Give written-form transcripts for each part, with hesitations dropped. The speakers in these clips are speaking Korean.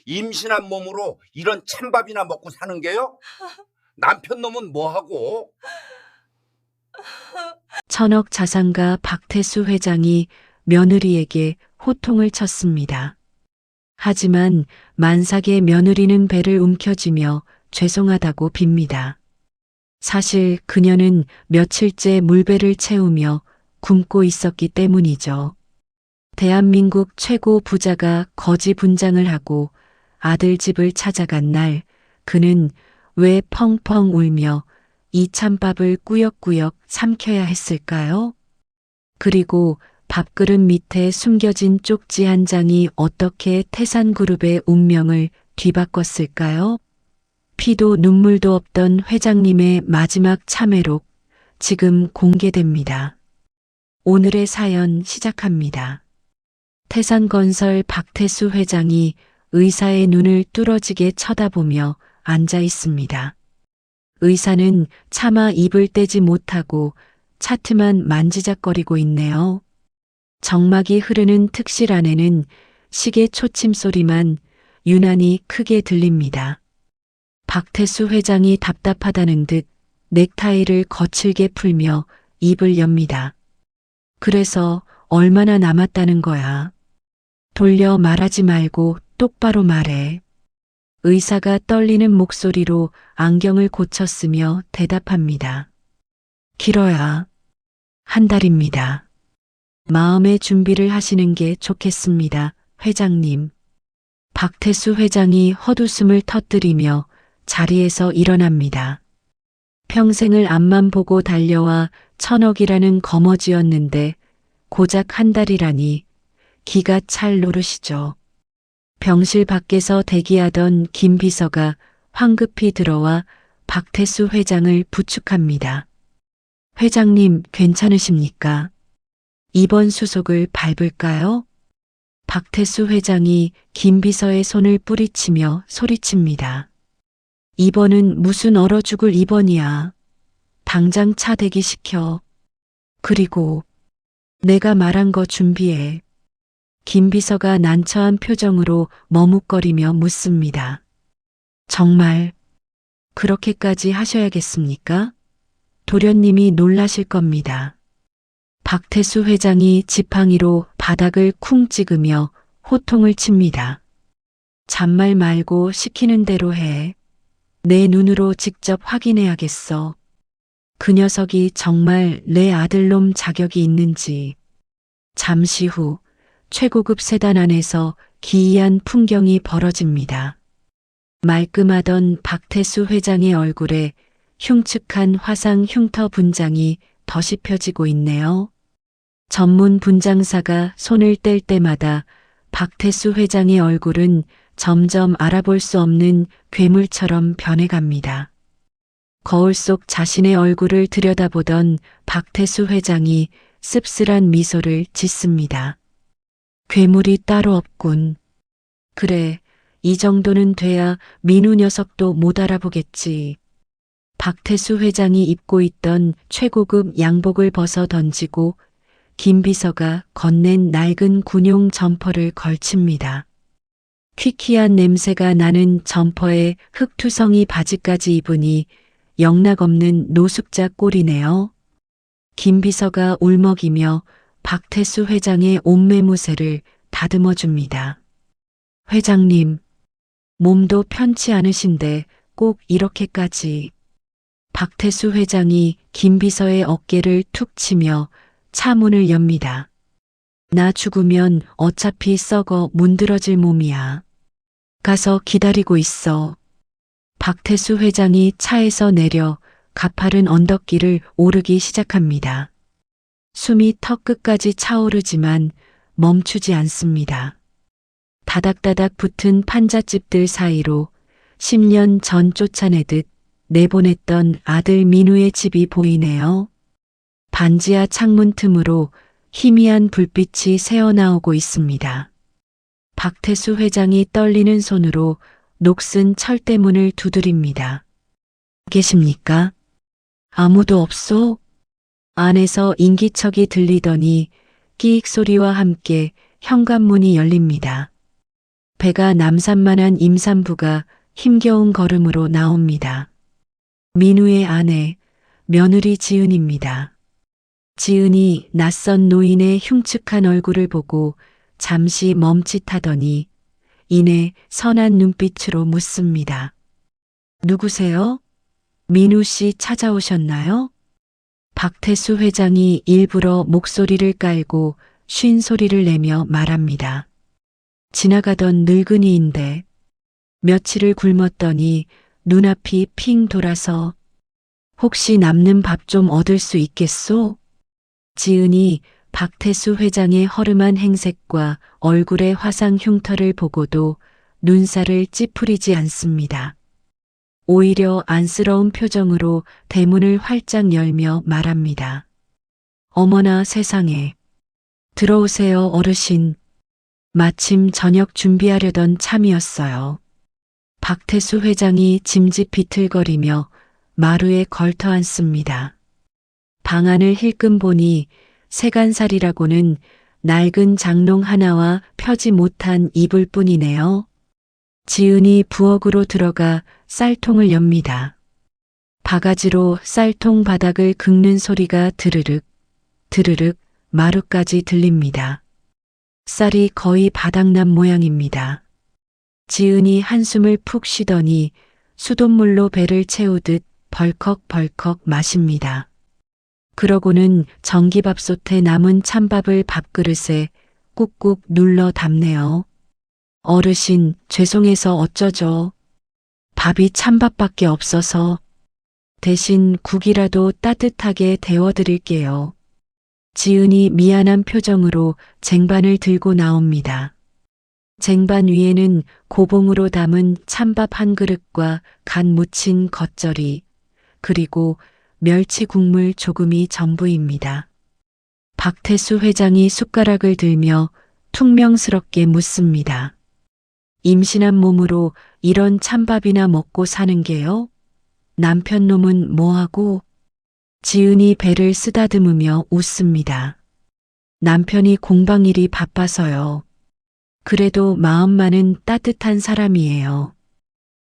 임신한 몸으로 이런 찬밥이나 먹고 사는 게요? 남편 놈은 뭐하고? 천억 자산가 박태수 회장이 며느리에게 호통을 쳤습니다. 하지만 만삭의 며느리는 배를 움켜쥐며 죄송하다고 빕니다. 사실 그녀는 며칠째 물배를 채우며 굶고 있었기 때문이죠. 대한민국 최고 부자가 거지 분장을 하고 아들 집을 찾아간 날, 그는 왜 펑펑 울며 이 찬밥을 꾸역꾸역 삼켜야 했을까요? 그리고 밥그릇 밑에 숨겨진 쪽지 한 장이 어떻게 태산그룹의 운명을 뒤바꿨을까요? 피도 눈물도 없던 회장님의 마지막 참회록, 지금 공개됩니다. 오늘의 사연 시작합니다. 태산건설 박태수 회장이 의사의 눈을 뚫어지게 쳐다보며 앉아 있습니다. 의사는 차마 입을 떼지 못하고 차트만 만지작거리고 있네요. 정막이 흐르는 특실 안에는 시계 초침 소리만 유난히 크게 들립니다. 박태수 회장이 답답하다는 듯 넥타이를 거칠게 풀며 입을 엽니다. 그래서 얼마나 남았다는 거야. 돌려 말하지 말고 똑바로 말해. 의사가 떨리는 목소리로 안경을 고쳤으며 대답합니다. 길어야 한 달입니다. 마음의 준비를 하시는 게 좋겠습니다, 회장님. 박태수 회장이 헛웃음을 터뜨리며 자리에서 일어납니다. 평생을 앞만 보고 달려와 천억이라는 거머쥐였는데 고작 한 달이라니 기가 찰 노릇이죠. 병실 밖에서 대기하던 김 비서가 황급히 들어와 박태수 회장을 부축합니다. 회장님 괜찮으십니까? 입원 수속을 밟을까요? 박태수 회장이 김 비서의 손을 뿌리치며 소리칩니다. 입원은 무슨 얼어 죽을 입원이야. 당장 차 대기시켜. 그리고 내가 말한 거 준비해. 김 비서가 난처한 표정으로 머뭇거리며 묻습니다. 정말 그렇게까지 하셔야겠습니까? 도련님이 놀라실 겁니다. 박태수 회장이 지팡이로 바닥을 쿵 찍으며 호통을 칩니다. 잔말 말고 시키는 대로 해. 내 눈으로 직접 확인해야겠어. 그 녀석이 정말 내 아들놈 자격이 있는지. 잠시 후 최고급 세단 안에서 기이한 풍경이 벌어집니다. 말끔하던 박태수 회장의 얼굴에 흉측한 화상 흉터 분장이 덧이 펴지고 있네요. 전문 분장사가 손을 뗄 때마다 박태수 회장의 얼굴은 점점 알아볼 수 없는 괴물처럼 변해갑니다. 거울 속 자신의 얼굴을 들여다보던 박태수 회장이 씁쓸한 미소를 짓습니다. 괴물이 따로 없군. 그래, 이 정도는 돼야 민우 녀석도 못 알아보겠지. 박태수 회장이 입고 있던 최고급 양복을 벗어 던지고 김 비서가 건넨 낡은 군용 점퍼를 걸칩니다. 퀴퀴한 냄새가 나는 점퍼에 흑투성이 바지까지 입으니 영락없는 노숙자 꼴이네요. 김 비서가 울먹이며 박태수 회장의 옷매무새를 다듬어 줍니다. 회장님, 몸도 편치 않으신데 꼭 이렇게까지. 박태수 회장이 김 비서의 어깨를 툭 치며 차 문을 엽니다. 나 죽으면 어차피 썩어 문드러질 몸이야. 가서 기다리고 있어. 박태수 회장이 차에서 내려 가파른 언덕길을 오르기 시작합니다. 숨이 턱끝까지 차오르지만 멈추지 않습니다. 다닥다닥 붙은 판잣집들 사이로 10년 전 쫓아내듯 내보냈던 아들 민우의 집이 보이네요. 반지하 창문 틈으로 희미한 불빛이 새어나오고 있습니다. 박태수 회장이 떨리는 손으로 녹슨 철대문을 두드립니다. 계십니까? 아무도 없소? 안에서 인기척이 들리더니 끼익 소리와 함께 현관문이 열립니다. 배가 남산만한 임산부가 힘겨운 걸음으로 나옵니다. 민우의 아내, 며느리 지은입니다. 지은이 낯선 노인의 흉측한 얼굴을 보고 잠시 멈칫하더니 이내 선한 눈빛으로 묻습니다. 누구세요? 민우 씨 찾아오셨나요? 박태수 회장이 일부러 목소리를 깔고 쉰 소리를 내며 말합니다. 지나가던 늙은이인데 며칠을 굶었더니 눈앞이 핑 돌아서 혹시 남는 밥 좀 얻을 수 있겠소? 지은이 박태수 회장의 허름한 행색과 얼굴의 화상 흉터를 보고도 눈살을 찌푸리지 않습니다. 오히려 안쓰러운 표정으로 대문을 활짝 열며 말합니다. 어머나 세상에. 들어오세요 어르신. 마침 저녁 준비하려던 참이었어요. 박태수 회장이 짐짓 비틀거리며 마루에 걸터 앉습니다. 방안을 힐끔 보니 세간살이라고는 낡은 장롱 하나와 펴지 못한 이불뿐이네요. 지은이 부엌으로 들어가 쌀통을 엽니다. 바가지로 쌀통 바닥을 긁는 소리가 드르륵, 드르륵 마루까지 들립니다. 쌀이 거의 바닥난 모양입니다. 지은이 한숨을 푹 쉬더니 수돗물로 배를 채우듯 벌컥벌컥 마십니다. 그러고는 전기밥솥에 남은 찬밥을 밥그릇에 꾹꾹 눌러 담네요. 어르신, 죄송해서 어쩌죠. 밥이 찬밥밖에 없어서 대신 국이라도 따뜻하게 데워드릴게요. 지은이 미안한 표정으로 쟁반을 들고 나옵니다. 쟁반 위에는 고봉으로 담은 찬밥 한 그릇과 간 무친 겉절이, 그리고 멸치 국물 조금이 전부입니다. 박태수 회장이 숟가락을 들며 퉁명스럽게 묻습니다. 임신한 몸으로 이런 찬밥이나 먹고 사는 게요? 남편 놈은 뭐하고? 지은이 배를 쓰다듬으며 웃습니다. 남편이 공방일이 바빠서요. 그래도 마음만은 따뜻한 사람이에요.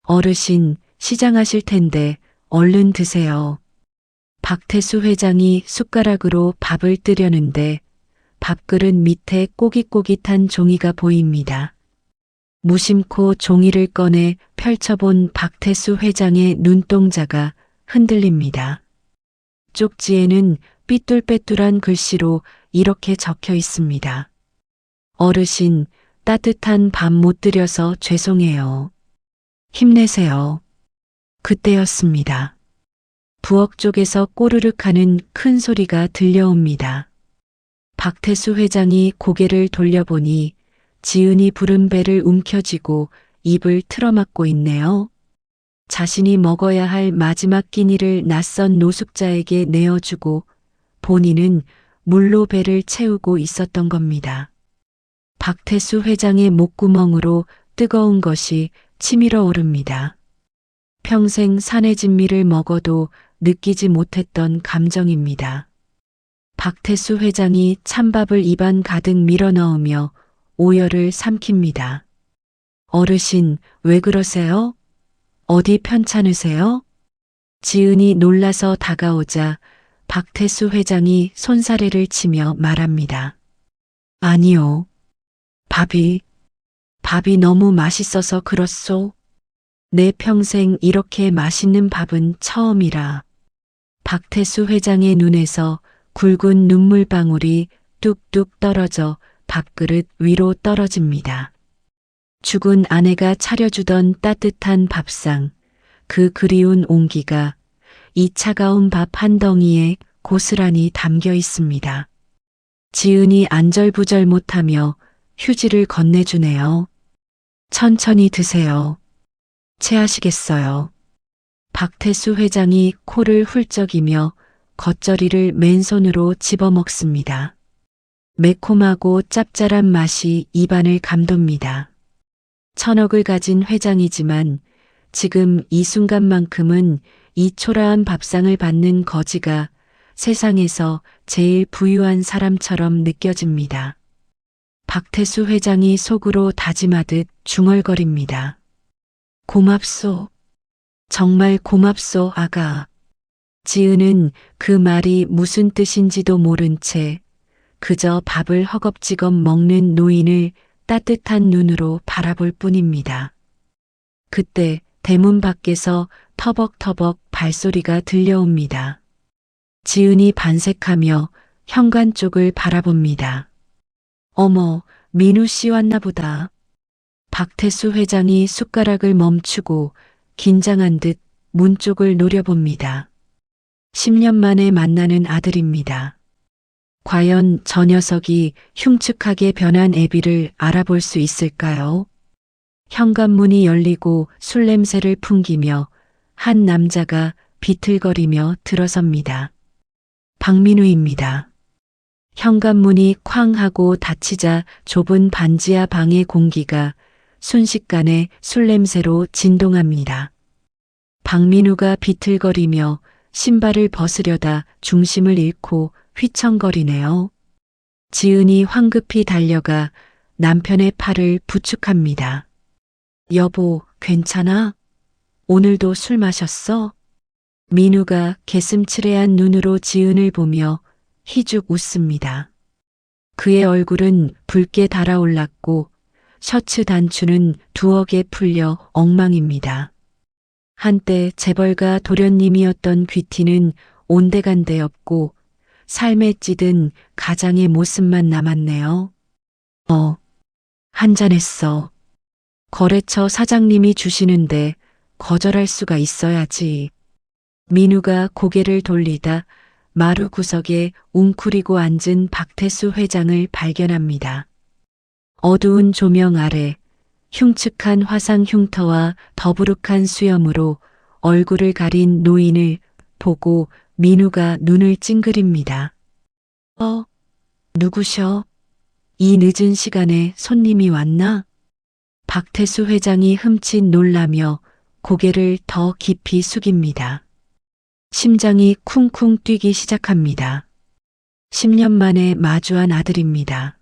어르신, 시장하실 텐데 얼른 드세요. 박태수 회장이 숟가락으로 밥을 뜨려는데 밥그릇 밑에 꼬깃꼬깃한 종이가 보입니다. 무심코 종이를 꺼내 펼쳐본 박태수 회장의 눈동자가 흔들립니다. 쪽지에는 삐뚤빼뚤한 글씨로 이렇게 적혀 있습니다. 어르신, 따뜻한 밥 못 드려서 죄송해요. 힘내세요. 그때였습니다. 부엌 쪽에서 꼬르륵 하는 큰 소리가 들려옵니다. 박태수 회장이 고개를 돌려보니 지은이 부른 배를 움켜쥐고 입을 틀어막고 있네요. 자신이 먹어야 할 마지막 끼니를 낯선 노숙자에게 내어주고 본인은 물로 배를 채우고 있었던 겁니다. 박태수 회장의 목구멍으로 뜨거운 것이 치밀어 오릅니다. 평생 산의 진미를 먹어도 느끼지 못했던 감정입니다. 박태수 회장이 찬밥을 입안 가득 밀어 넣으며 오열을 삼킵니다. 어르신, 왜 그러세요? 어디 편찮으세요? 지은이 놀라서 다가오자 박태수 회장이 손사래를 치며 말합니다. 아니요. 밥이 너무 맛있어서 그렇소. 내 평생 이렇게 맛있는 밥은 처음이라. 박태수 회장의 눈에서 굵은 눈물방울이 뚝뚝 떨어져 밥그릇 위로 떨어집니다. 죽은 아내가 차려주던 따뜻한 밥상, 그 그리운 온기가 이 차가운 밥 한 덩이에 고스란히 담겨 있습니다. 지은이 안절부절 못하며 휴지를 건네주네요. 천천히 드세요. 체하시겠어요. 박태수 회장이 코를 훌쩍이며 겉절이를 맨손으로 집어먹습니다. 매콤하고 짭짤한 맛이 입안을 감돕니다. 천억을 가진 회장이지만 지금 이 순간만큼은 이 초라한 밥상을 받는 거지가 세상에서 제일 부유한 사람처럼 느껴집니다. 박태수 회장이 속으로 다짐하듯 중얼거립니다. 고맙소. 정말 고맙소, 아가. 지은은 그 말이 무슨 뜻인지도 모른 채 그저 밥을 허겁지겁 먹는 노인을 따뜻한 눈으로 바라볼 뿐입니다. 그때 대문 밖에서 터벅터벅 발소리가 들려옵니다. 지은이 반색하며 현관 쪽을 바라봅니다. 어머, 민우 씨 왔나 보다. 박태수 회장이 숟가락을 멈추고 긴장한 듯 문 쪽을 노려봅니다. 10년 만에 만나는 아들입니다. 과연 저 녀석이 흉측하게 변한 애비를 알아볼 수 있을까요? 현관문이 열리고 술 냄새를 풍기며 한 남자가 비틀거리며 들어섭니다. 박민우입니다. 현관문이 쾅 하고 닫히자 좁은 반지하 방의 공기가 순식간에 술 냄새로 진동합니다. 박민우가 비틀거리며 신발을 벗으려다 중심을 잃고 휘청거리네요. 지은이 황급히 달려가 남편의 팔을 부축합니다. 여보, 괜찮아? 오늘도 술 마셨어? 민우가 개슴츠레한 눈으로 지은을 보며 희죽 웃습니다. 그의 얼굴은 붉게 달아올랐고 셔츠 단추는 두억에 풀려 엉망입니다. 한때 재벌가 도련님이었던 귀티는 온데간데 없고 삶에 찌든 가장의 모습만 남았네요. 한잔했어. 거래처 사장님이 주시는데 거절할 수가 있어야지. 민우가 고개를 돌리다 마루 구석에 웅크리고 앉은 박태수 회장을 발견합니다. 어두운 조명 아래 흉측한 화상 흉터와 더부룩한 수염으로 얼굴을 가린 노인을 보고 민우가 눈을 찡그립니다. 누구셔? 이 늦은 시간에 손님이 왔나? 박태수 회장이 흠칫 놀라며 고개를 더 깊이 숙입니다. 심장이 쿵쿵 뛰기 시작합니다. 10년 만에 마주한 아들입니다.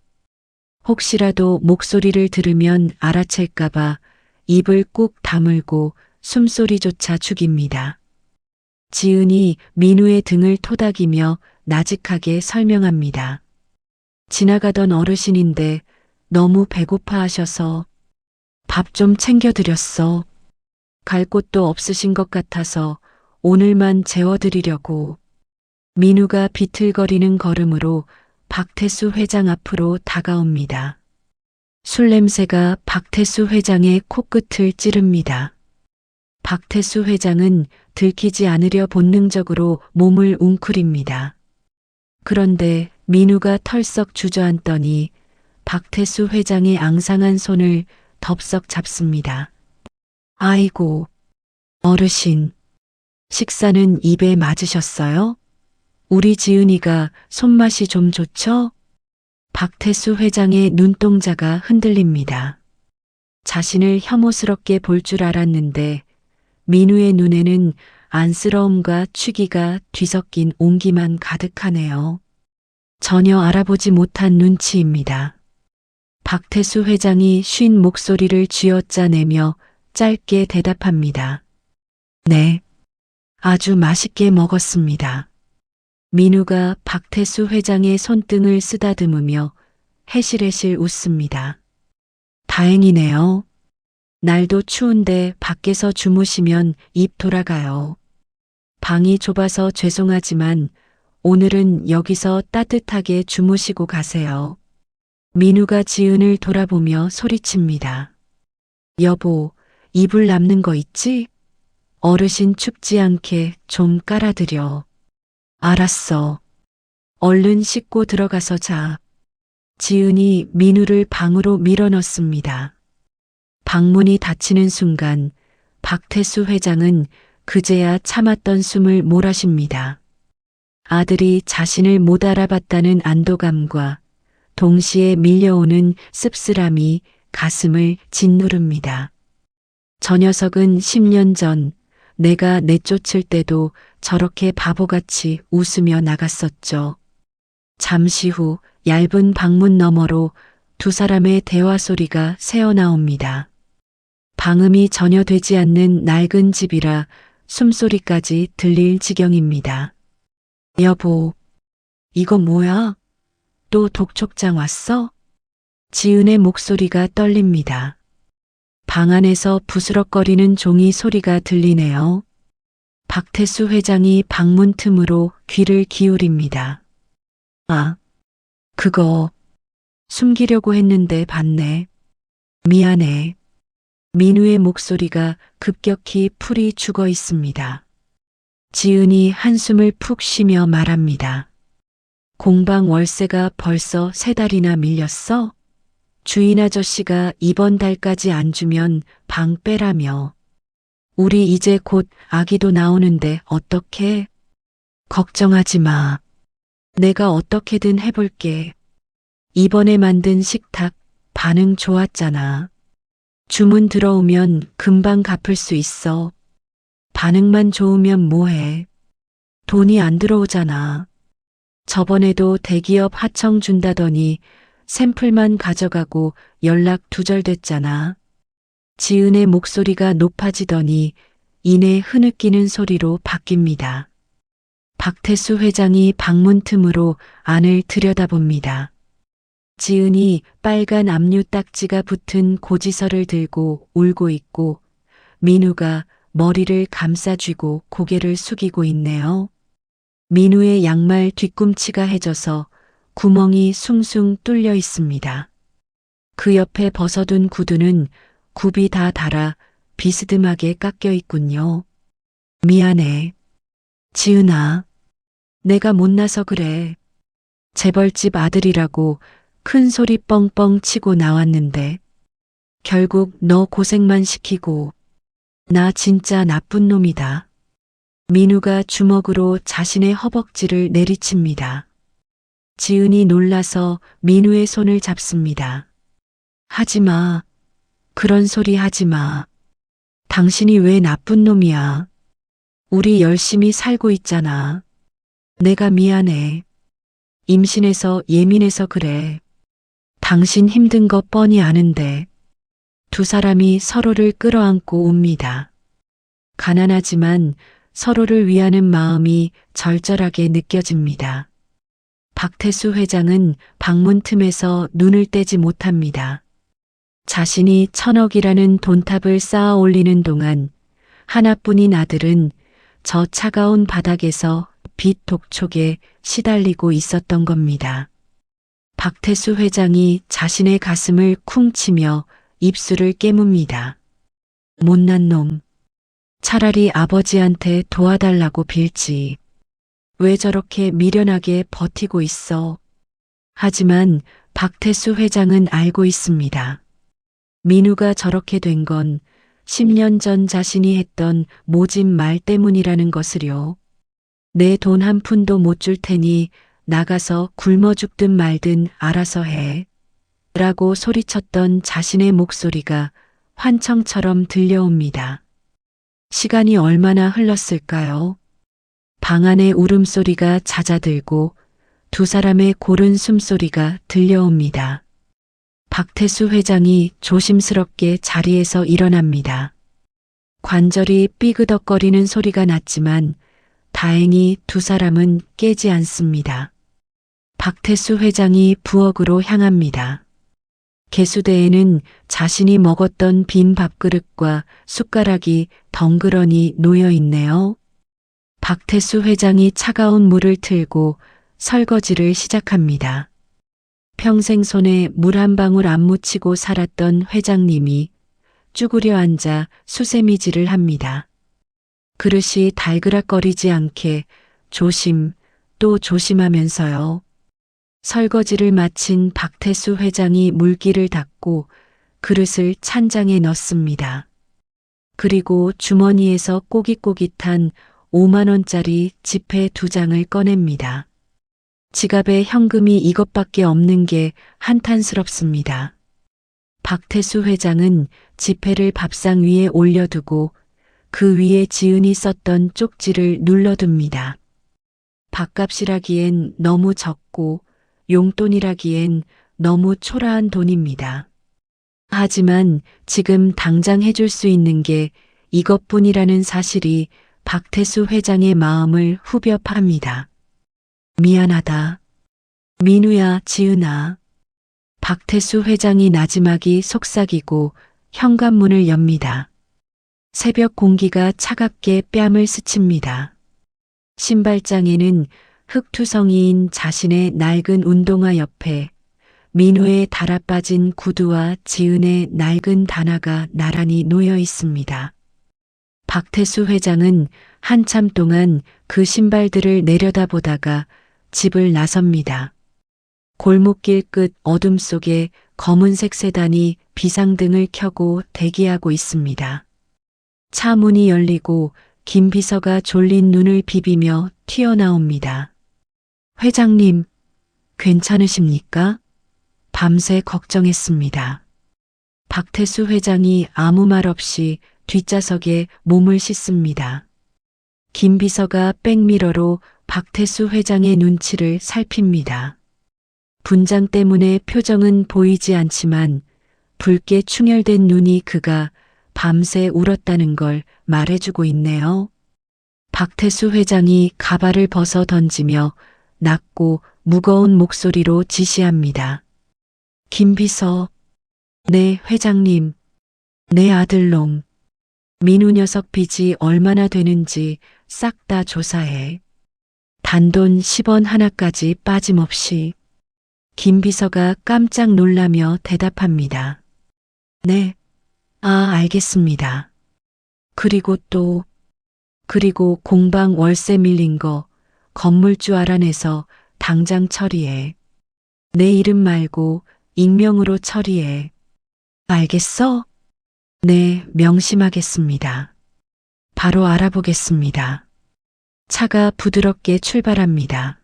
혹시라도 목소리를 들으면 알아챌까봐 입을 꾹 다물고 숨소리조차 죽입니다. 지은이 민우의 등을 토닥이며 나직하게 설명합니다. 지나가던 어르신인데 너무 배고파 하셔서 밥 좀 챙겨드렸어. 갈 곳도 없으신 것 같아서 오늘만 재워드리려고. 민우가 비틀거리는 걸음으로 박태수 회장 앞으로 다가옵니다. 술 냄새가 박태수 회장의 코끝을 찌릅니다. 박태수 회장은 들키지 않으려 본능적으로 몸을 웅크립니다. 그런데 민우가 털썩 주저앉더니 박태수 회장의 앙상한 손을 덥석 잡습니다. 아이고, 어르신, 식사는 입에 맞으셨어요? 우리 지은이가 손맛이 좀 좋죠? 박태수 회장의 눈동자가 흔들립니다. 자신을 혐오스럽게 볼 줄 알았는데 민우의 눈에는 안쓰러움과 취기가 뒤섞인 온기만 가득하네요. 전혀 알아보지 못한 눈치입니다. 박태수 회장이 쉰 목소리를 쥐어짜내며 짧게 대답합니다. 네, 아주 맛있게 먹었습니다. 민우가 박태수 회장의 손등을 쓰다듬으며 해실해실 웃습니다. 다행이네요. 날도 추운데 밖에서 주무시면 입 돌아가요. 방이 좁아서 죄송하지만 오늘은 여기서 따뜻하게 주무시고 가세요. 민우가 지은을 돌아보며 소리칩니다. 여보, 이불 남는 거 있지? 어르신 춥지 않게 좀 깔아드려. 알았어. 얼른 씻고 들어가서 자. 지은이 민우를 방으로 밀어넣습니다. 방문이 닫히는 순간 박태수 회장은 그제야 참았던 숨을 몰아쉽니다. 아들이 자신을 못 알아봤다는 안도감과 동시에 밀려오는 씁쓸함이 가슴을 짓누릅니다. 저 녀석은 10년 전 내가 내쫓을 때도 저렇게 바보같이 웃으며 나갔었죠. 잠시 후 얇은 방문 너머로 두 사람의 대화 소리가 새어나옵니다. 방음이 전혀 되지 않는 낡은 집이라 숨소리까지 들릴 지경입니다. 여보, 이거 뭐야? 또 독촉장 왔어? 지은의 목소리가 떨립니다. 방 안에서 부스럭거리는 종이 소리가 들리네요. 박태수 회장이 방문 틈으로 귀를 기울입니다. 아, 그거 숨기려고 했는데 봤네. 미안해. 민우의 목소리가 급격히 풀이 죽어 있습니다. 지은이 한숨을 푹 쉬며 말합니다. 공방 월세가 벌써 3달이나 밀렸어? 주인 아저씨가 이번 달까지 안 주면 방 빼라며. 우리 이제 곧 아기도 나오는데 어떡해? 걱정하지 마. 내가 어떻게든 해볼게. 이번에 만든 식탁 반응 좋았잖아. 주문 들어오면 금방 갚을 수 있어. 반응만 좋으면 뭐해. 돈이 안 들어오잖아. 저번에도 대기업 하청 준다더니 샘플만 가져가고 연락 두절됐잖아. 지은의 목소리가 높아지더니 이내 흐느끼는 소리로 바뀝니다. 박태수 회장이 방문 틈으로 안을 들여다봅니다. 지은이 빨간 압류 딱지가 붙은 고지서를 들고 울고 있고 민우가 머리를 감싸쥐고 고개를 숙이고 있네요. 민우의 양말 뒤꿈치가 해져서 구멍이 숭숭 뚫려 있습니다. 그 옆에 벗어둔 구두는 굽이 다 닳아 비스듬하게 깎여 있군요. 미안해. 지은아, 내가 못나서 그래. 재벌집 아들이라고 큰 소리 뻥뻥 치고 나왔는데 결국 너 고생만 시키고 나 진짜 나쁜 놈이다. 민우가 주먹으로 자신의 허벅지를 내리칩니다. 지은이 놀라서 민우의 손을 잡습니다. 하지 마. 그런 소리 하지 마. 당신이 왜 나쁜 놈이야. 우리 열심히 살고 있잖아. 내가 미안해. 임신해서 예민해서 그래. 당신 힘든 거 뻔히 아는데. 두 사람이 서로를 끌어안고 웁니다. 가난하지만 서로를 위하는 마음이 절절하게 느껴집니다. 박태수 회장은 방문 틈에서 눈을 떼지 못합니다. 자신이 1,000억이라는 돈탑을 쌓아 올리는 동안 하나뿐인 아들은 저 차가운 바닥에서 빚 독촉에 시달리고 있었던 겁니다. 박태수 회장이 자신의 가슴을 쿵 치며 입술을 깨뭅니다. 못난 놈. 차라리 아버지한테 도와달라고 빌지. 왜 저렇게 미련하게 버티고 있어. 하지만 박태수 회장은 알고 있습니다. 민우가 저렇게 된 건 10년 전 자신이 했던 모진 말 때문이라는 것을요. 내 돈 한 푼도 못 줄 테니 나가서 굶어 죽든 말든 알아서 해. 라고 소리쳤던 자신의 목소리가 환청처럼 들려옵니다. 시간이 얼마나 흘렀을까요? 방 안의 울음소리가 잦아들고 두 사람의 고른 숨소리가 들려옵니다. 박태수 회장이 조심스럽게 자리에서 일어납니다. 관절이 삐그덕거리는 소리가 났지만 다행히 두 사람은 깨지 않습니다. 박태수 회장이 부엌으로 향합니다. 개수대에는 자신이 먹었던 빈 밥그릇과 숟가락이 덩그러니 놓여 있네요. 박태수 회장이 차가운 물을 틀고 설거지를 시작합니다. 평생 손에 물 한 방울 안 묻히고 살았던 회장님이 쭈그려 앉아 수세미질을 합니다. 그릇이 달그락거리지 않게 조심 또 조심하면서요. 설거지를 마친 박태수 회장이 물기를 닦고 그릇을 찬장에 넣습니다. 그리고 주머니에서 꼬깃꼬깃한 5만 원짜리 지폐 2장을 꺼냅니다. 지갑에 현금이 이것밖에 없는 게 한탄스럽습니다. 박태수 회장은 지폐를 밥상 위에 올려두고 그 위에 지은이 썼던 쪽지를 눌러둡니다. 밥값이라기엔 너무 적고 용돈이라기엔 너무 초라한 돈입니다. 하지만 지금 당장 해줄 수 있는 게 이것뿐이라는 사실이 박태수 회장의 마음을 후벼 팝니다. 미안하다. 민우야, 지은아. 박태수 회장이 나지막이 속삭이고 현관문을 엽니다. 새벽 공기가 차갑게 뺨을 스칩니다. 신발장에는 흙투성이인 자신의 낡은 운동화 옆에 민우의 달아빠진 구두와 지은의 낡은 단화가 나란히 놓여 있습니다. 박태수 회장은 한참 동안 그 신발들을 내려다보다가 집을 나섭니다. 골목길 끝 어둠 속에 검은색 세단이 비상등을 켜고 대기하고 있습니다. 차 문이 열리고 김 비서가 졸린 눈을 비비며 튀어나옵니다. 회장님, 괜찮으십니까? 밤새 걱정했습니다. 박태수 회장이 아무 말 없이 뒷좌석에 몸을 씻습니다. 김 비서가 백미러로 박태수 회장의 눈치를 살핍니다. 분장 때문에 표정은 보이지 않지만 붉게 충혈된 눈이 그가 밤새 울었다는 걸 말해주고 있네요. 박태수 회장이 가발을 벗어 던지며 낮고 무거운 목소리로 지시합니다. 김 비서. 네, 회장님. 내 아들놈. 민우 녀석 빚이 얼마나 되는지 싹 다 조사해. 단돈 10원 하나까지 빠짐없이. 김 비서가 깜짝 놀라며 대답합니다. 네. 알겠습니다. 그리고 공방 월세 밀린 거 건물주 알아내서 당장 처리해. 내 이름 말고 익명으로 처리해. 알겠어? 네, 명심하겠습니다. 바로 알아보겠습니다. 차가 부드럽게 출발합니다.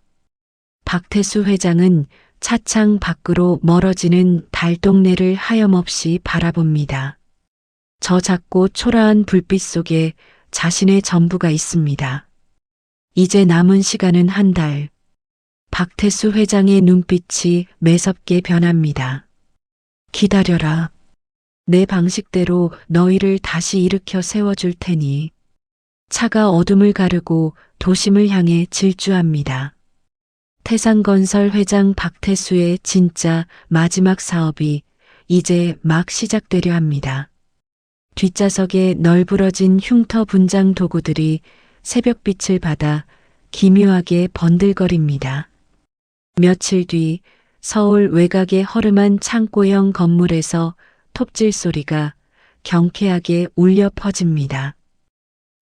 박태수 회장은 차창 밖으로 멀어지는 달동네를 하염없이 바라봅니다. 저 작고 초라한 불빛 속에 자신의 전부가 있습니다. 이제 남은 시간은 한 달. 박태수 회장의 눈빛이 매섭게 변합니다. 기다려라. 내 방식대로 너희를 다시 일으켜 세워줄 테니. 차가 어둠을 가르고 도심을 향해 질주합니다. 태산건설 회장 박태수의 진짜 마지막 사업이 이제 막 시작되려 합니다. 뒷좌석에 널브러진 흉터 분장 도구들이 새벽빛을 받아 기묘하게 번들거립니다. 며칠 뒤 서울 외곽의 허름한 창고형 건물에서 톱질 소리가 경쾌하게 울려 퍼집니다.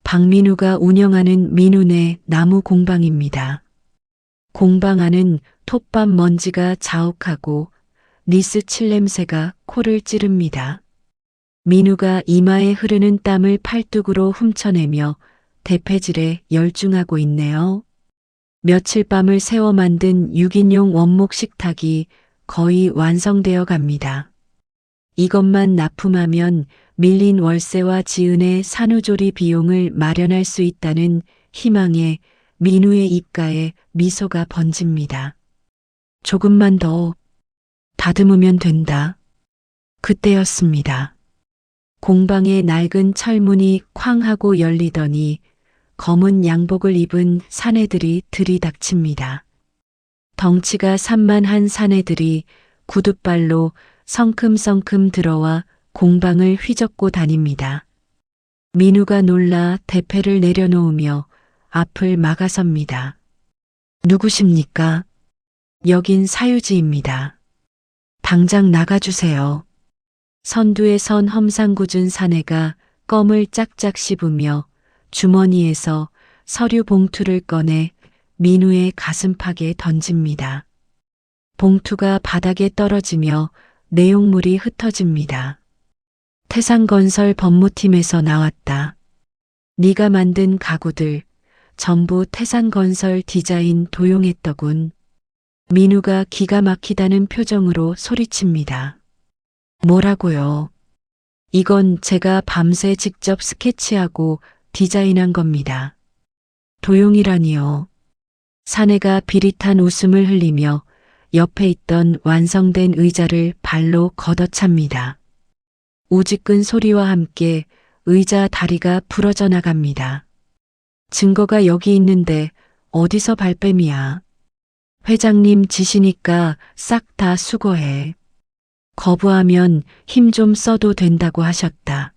박민우가 운영하는 민우네 나무 공방입니다. 공방 안은 톱밥 먼지가 자욱하고 니스 칠 냄새가 코를 찌릅니다. 민우가 이마에 흐르는 땀을 팔뚝으로 훔쳐내며 대패질에 열중하고 있네요. 며칠 밤을 새워 만든 6인용 원목 식탁이 거의 완성되어 갑니다. 이것만 납품하면 밀린 월세와 지은의 산후조리 비용을 마련할 수 있다는 희망에 민우의 입가에 미소가 번집니다. 조금만 더 다듬으면 된다. 그때였습니다. 공방의 낡은 철문이 쾅 하고 열리더니 검은 양복을 입은 사내들이 들이닥칩니다. 덩치가 산만한 사내들이 구둣발로 성큼성큼 들어와 공방을 휘젓고 다닙니다. 민우가 놀라 대패를 내려놓으며 앞을 막아섭니다. 누구십니까? 여긴 사유지입니다. 당장 나가주세요. 선두에 선 험상궂은 사내가 껌을 짝짝 씹으며 주머니에서 서류 봉투를 꺼내 민우의 가슴팍에 던집니다. 봉투가 바닥에 떨어지며 내용물이 흩어집니다. 태산건설 법무팀에서 나왔다. 네가 만든 가구들 전부 태산건설 디자인 도용했더군. 민우가 기가 막히다는 표정으로 소리칩니다. 뭐라고요? 이건 제가 밤새 직접 스케치하고 디자인한 겁니다. 도용이라니요. 사내가 비릿한 웃음을 흘리며 옆에 있던 완성된 의자를 발로 걷어찹니다. 우직근 소리와 함께 의자 다리가 부러져 나갑니다. 증거가 여기 있는데 어디서 발뺌이야. 회장님 지시니까 싹 다 수거해. 거부하면 힘 좀 써도 된다고 하셨다.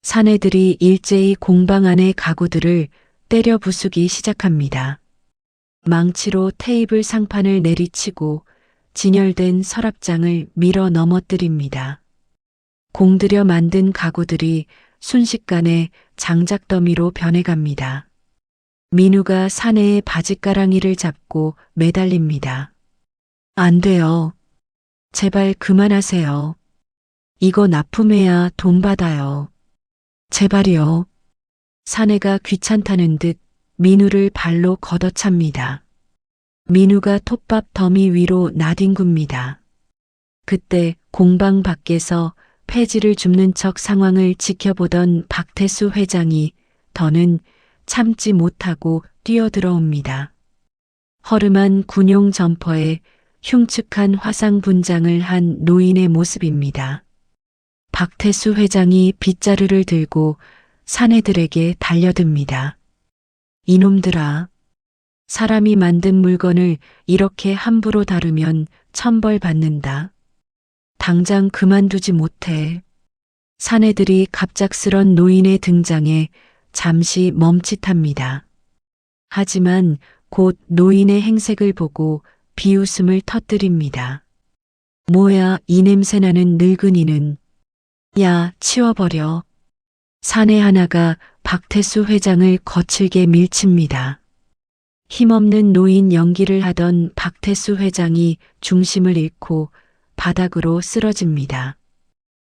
사내들이 일제히 공방 안의 가구들을 때려 부수기 시작합니다. 망치로 테이블 상판을 내리치고 진열된 서랍장을 밀어 넘어뜨립니다. 공들여 만든 가구들이 순식간에 장작더미로 변해갑니다. 민우가 사내의 바짓가랑이를 잡고 매달립니다. 안 돼요. 제발 그만하세요. 이거 납품해야 돈 받아요. 제발이요. 사내가 귀찮다는 듯 민우를 발로 걷어찹니다. 민우가 톱밥 더미 위로 나뒹굽니다. 그때 공방 밖에서 폐지를 줍는 척 상황을 지켜보던 박태수 회장이 더는 참지 못하고 뛰어들어옵니다. 허름한 군용 점퍼에 흉측한 화상 분장을 한 노인의 모습입니다. 박태수 회장이 빗자루를 들고 사내들에게 달려듭니다. 이놈들아, 사람이 만든 물건을 이렇게 함부로 다루면 천벌 받는다. 당장 그만두지 못해. 사내들이 갑작스런 노인의 등장에 잠시 멈칫합니다. 하지만 곧 노인의 행색을 보고 비웃음을 터뜨립니다. 뭐야 이 냄새나는 늙은이는. 야 치워버려. 사내 하나가 박태수 회장을 거칠게 밀칩니다. 힘없는 노인 연기를 하던 박태수 회장이 중심을 잃고 바닥으로 쓰러집니다.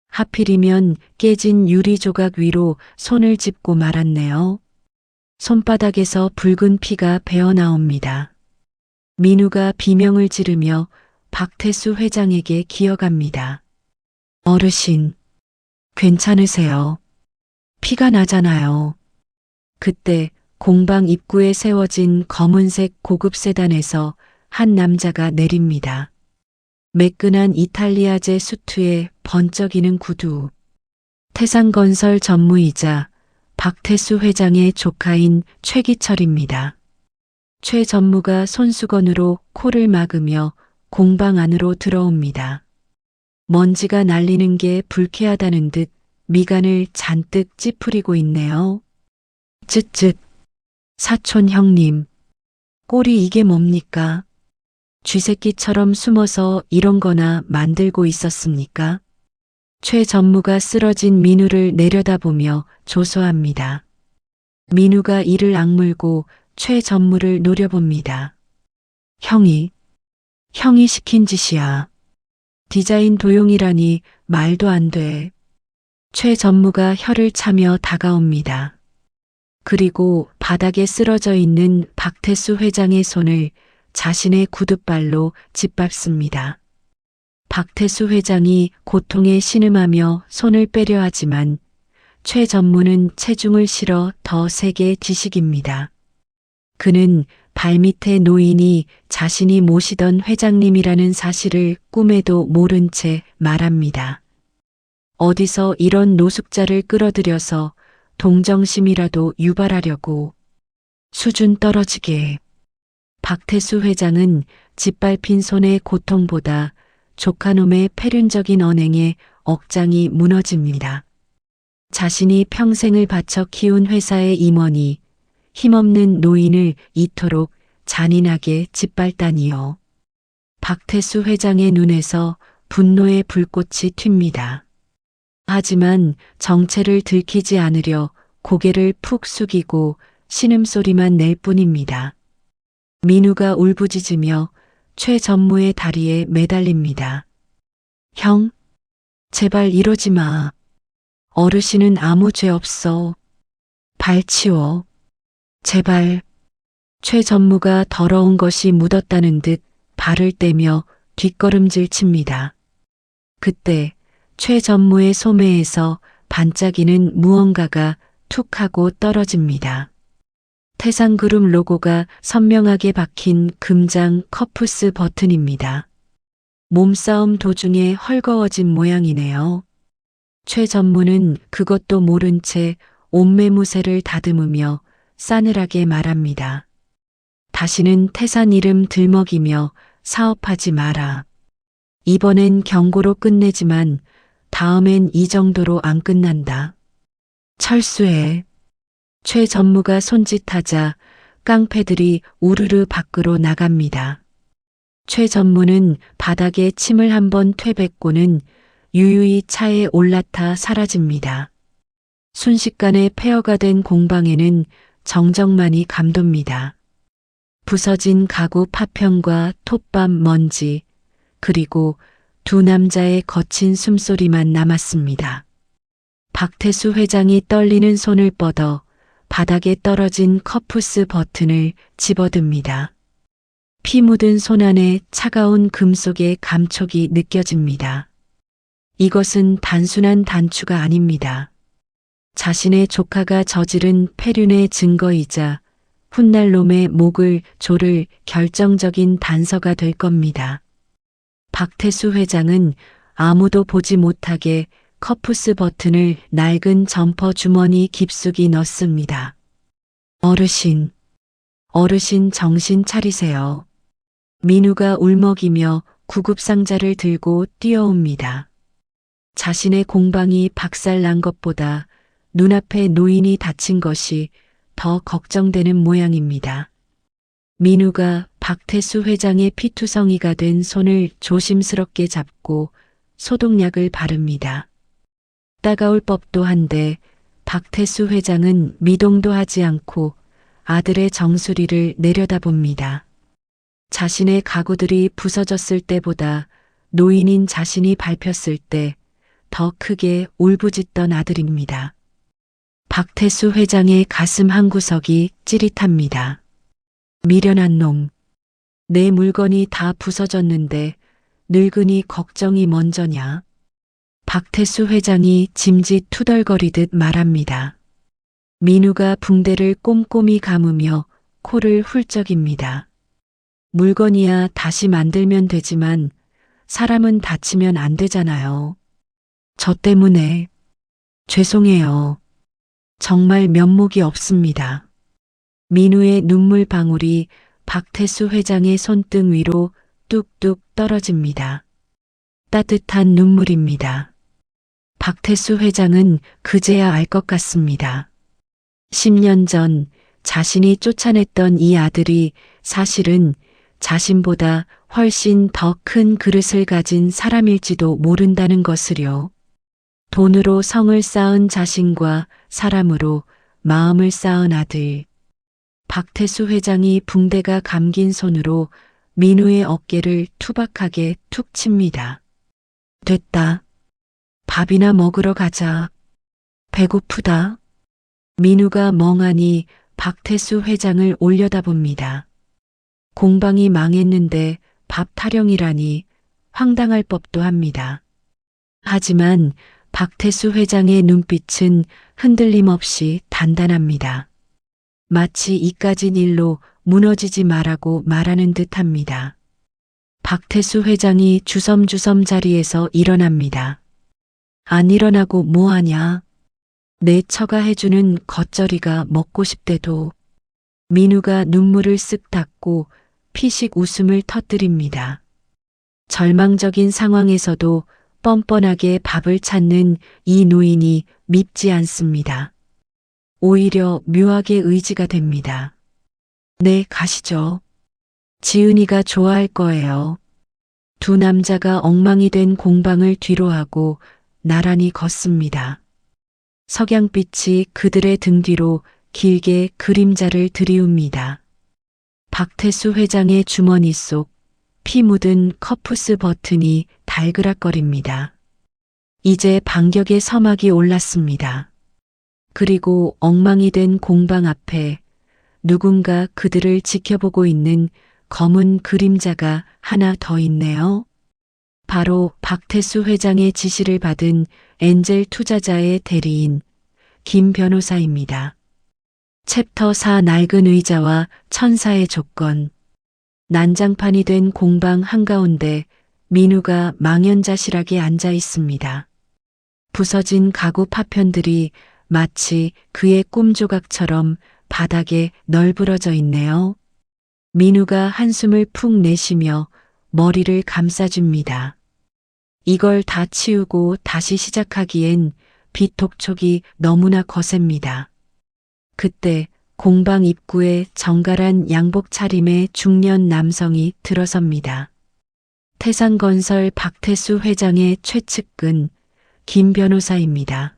하필이면 깨진 유리 조각 위로 손을 짚고 말았네요. 손바닥에서 붉은 피가 배어나옵니다. 민우가 비명을 지르며 박태수 회장에게 기어갑니다. 어르신, 괜찮으세요? 피가 나잖아요. 그때 공방 입구에 세워진 검은색 고급 세단에서 한 남자가 내립니다. 매끈한 이탈리아제 수트에 번쩍이는 구두. 태상건설 전무이자 박태수 회장의 조카인 최기철입니다. 최 전무가 손수건으로 코를 막으며 공방 안으로 들어옵니다. 먼지가 날리는 게 불쾌하다는 듯 미간을 잔뜩 찌푸리고 있네요. 쯧쯧. 사촌 형님. 꼴이 이게 뭡니까? 쥐새끼처럼 숨어서 이런 거나 만들고 있었습니까? 최 전무가 쓰러진 민우를 내려다보며 조소합니다. 민우가 이를 악물고 최 전무를 노려봅니다. 형이 시킨 짓이야. 디자인 도용이라니 말도 안 돼. 최 전무가 혀를 차며 다가옵니다. 그리고 바닥에 쓰러져 있는 박태수 회장의 손을 자신의 구둣발로 짓밟습니다. 박태수 회장이 고통에 신음하며 손을 빼려 하지만 최 전무는 체중을 실어 더 세게 뒤식입니다. 그는 발밑에 노인이 자신이 모시던 회장님이라는 사실을 꿈에도 모른 채 말합니다. 어디서 이런 노숙자를 끌어들여서 동정심이라도 유발하려고. 수준 떨어지게. 박태수 회장은 짓밟힌 손의 고통보다 조카놈의 패륜적인 언행에 억장이 무너집니다. 자신이 평생을 바쳐 키운 회사의 임원이 힘없는 노인을 이토록 잔인하게 짓밟다니요. 박태수 회장의 눈에서 분노의 불꽃이 튑니다. 하지만 정체를 들키지 않으려 고개를 푹 숙이고 신음소리만 낼 뿐입니다. 민우가 울부짖으며 최 전무의 다리에 매달립니다. 형, 제발 이러지 마. 어르신은 아무 죄 없어. 발 치워. 제발. 최 전무가 더러운 것이 묻었다는 듯 발을 떼며 뒷걸음질 칩니다. 그때 최 전무의 소매에서 반짝이는 무언가가 툭 하고 떨어집니다. 태상그룹 로고가 선명하게 박힌 금장 커프스 버튼입니다. 몸싸움 도중에 헐거워진 모양이네요. 최 전무는 그것도 모른 채 옷매무새를 다듬으며 싸늘하게 말합니다. 다시는 태산 이름 들먹이며 사업하지 마라. 이번엔 경고로 끝내지만 다음엔 이 정도로 안 끝난다. 철수해. 최 전무가 손짓하자 깡패들이 우르르 밖으로 나갑니다. 최 전무는 바닥에 침을 한번 퇴뱉고는 유유히 차에 올라타 사라집니다. 순식간에 폐허가 된 공방에는 정적만이 감돕니다. 부서진 가구 파편과 톱밥 먼지, 그리고 두 남자의 거친 숨소리만 남았습니다. 박태수 회장이 떨리는 손을 뻗어 바닥에 떨어진 커프스 버튼을 집어듭니다. 피 묻은 손 안에 차가운 금속의 감촉이 느껴집니다. 이것은 단순한 단추가 아닙니다. 자신의 조카가 저지른 폐륜의 증거이자 훗날 놈의 목을 조를 결정적인 단서가 될 겁니다. 박태수 회장은 아무도 보지 못하게 커프스 버튼을 낡은 점퍼 주머니 깊숙이 넣습니다. 어르신, 어르신 정신 차리세요. 민우가 울먹이며 구급상자를 들고 뛰어옵니다. 자신의 공방이 박살난 것보다 눈앞에 노인이 다친 것이 더 걱정되는 모양입니다. 민우가 박태수 회장의 피투성이가 된 손을 조심스럽게 잡고 소독약을 바릅니다. 따가울 법도 한데 박태수 회장은 미동도 하지 않고 아들의 정수리를 내려다봅니다. 자신의 가구들이 부서졌을 때보다 노인인 자신이 밟혔을 때 더 크게 울부짖던 아들입니다. 박태수 회장의 가슴 한구석이 찌릿합니다. 미련한 놈. 내 물건이 다 부서졌는데 늙으니 걱정이 먼저냐. 박태수 회장이 짐짓 투덜거리듯 말합니다. 민우가 붕대를 꼼꼼히 감으며 코를 훌쩍입니다. 물건이야 다시 만들면 되지만 사람은 다치면 안 되잖아요. 저 때문에 죄송해요. 정말 면목이 없습니다. 민우의 눈물 방울이 박태수 회장의 손등 위로 뚝뚝 떨어집니다. 따뜻한 눈물입니다. 박태수 회장은 그제야 알 것 같습니다. 10년 전 자신이 쫓아냈던 이 아들이 사실은 자신보다 훨씬 더 큰 그릇을 가진 사람일지도 모른다는 것을요. 돈으로 성을 쌓은 자신과 사람으로 마음을 쌓은 아들. 박태수 회장이 붕대가 감긴 손으로 민우의 어깨를 투박하게 툭 칩니다. 됐다. 밥이나 먹으러 가자. 배고프다. 민우가 멍하니 박태수 회장을 올려다봅니다. 공방이 망했는데 밥 타령이라니 황당할 법도 합니다. 하지만 박태수 회장의 눈빛은 흔들림 없이 단단합니다. 마치 이까진 일로 무너지지 말라고 말하는 듯합니다. 박태수 회장이 주섬주섬 자리에서 일어납니다. 안 일어나고 뭐하냐? 내 처가 해주는 겉절이가 먹고 싶대도. 민우가 눈물을 쓱 닦고 피식 웃음을 터뜨립니다. 절망적인 상황에서도 뻔뻔하게 밥을 찾는 이 노인이 밉지 않습니다. 오히려 묘하게 의지가 됩니다. 네, 가시죠. 지은이가 좋아할 거예요. 두 남자가 엉망이 된 공방을 뒤로하고 나란히 걷습니다. 석양빛이 그들의 등 뒤로 길게 그림자를 들이웁니다. 박태수 회장의 주머니 속 피 묻은 커프스 버튼이 달그락거립니다. 이제 반격의 서막이 올랐습니다. 그리고 엉망이 된 공방 앞에 누군가 그들을 지켜보고 있는 검은 그림자가 하나 더 있네요. 바로 박태수 회장의 지시를 받은 엔젤 투자자의 대리인 김 변호사입니다. 챕터 4 낡은 의자와 천사의 조건. 난장판이 된 공방 한가운데 민우가 망연자실하게 앉아 있습니다. 부서진 가구 파편들이 마치 그의 꿈조각처럼 바닥에 널브러져 있네요. 민우가 한숨을 푹 내쉬며 머리를 감싸줍니다. 이걸 다 치우고 다시 시작하기엔 빚독촉이 너무나 거셉니다. 그때 공방 입구에 정갈한 양복 차림의 중년 남성이 들어섭니다. 태산건설 박태수 회장의 최측근 김 변호사입니다.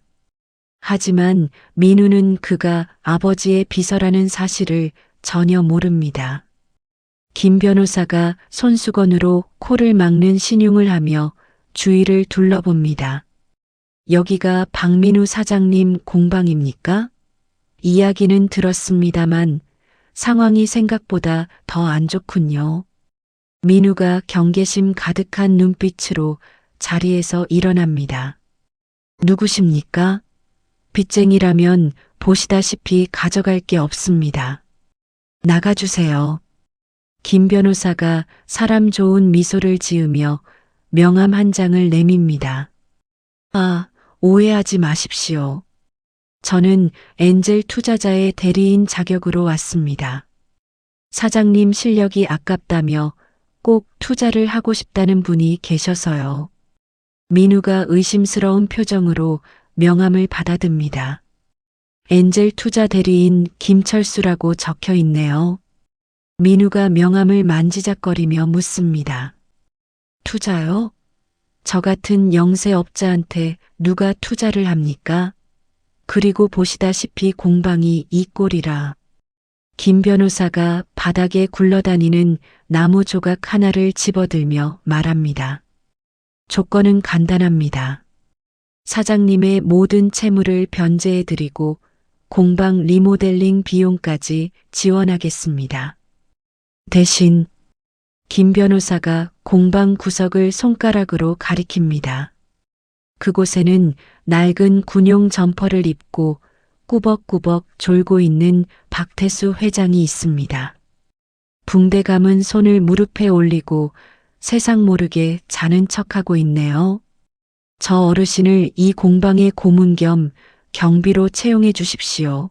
하지만 민우는 그가 아버지의 비서라는 사실을 전혀 모릅니다. 김 변호사가 손수건으로 코를 막는 신용을 하며 주위를 둘러봅니다. 여기가 박민우 사장님 공방입니까? 이야기는 들었습니다만 상황이 생각보다 더 안 좋군요. 민우가 경계심 가득한 눈빛으로 자리에서 일어납니다. 누구십니까? 빚쟁이라면 보시다시피 가져갈 게 없습니다. 나가주세요. 김 변호사가 사람 좋은 미소를 지으며 명함 한 장을 내밉니다. 아, 오해하지 마십시오. 저는 엔젤 투자자의 대리인 자격으로 왔습니다. 사장님 실력이 아깝다며 꼭 투자를 하고 싶다는 분이 계셔서요. 민우가 의심스러운 표정으로 명함을 받아듭니다. 엔젤 투자 대리인 김철수라고 적혀 있네요. 민우가 명함을 만지작거리며 묻습니다. 투자요? 저 같은 영세업자한테 누가 투자를 합니까? 그리고 보시다시피 공방이 이 꼴이라. 김 변호사가 바닥에 굴러다니는 나무 조각 하나를 집어들며 말합니다. 조건은 간단합니다. 사장님의 모든 채무를 변제해드리고 공방 리모델링 비용까지 지원하겠습니다. 대신 김 변호사가 공방 구석을 손가락으로 가리킵니다. 그곳에는 낡은 군용 점퍼를 입고 꾸벅꾸벅 졸고 있는 박태수 회장이 있습니다. 붕대 감은 손을 무릎에 올리고 세상 모르게 자는 척하고 있네요. 저 어르신을 이 공방의 고문 겸 경비로 채용해 주십시오.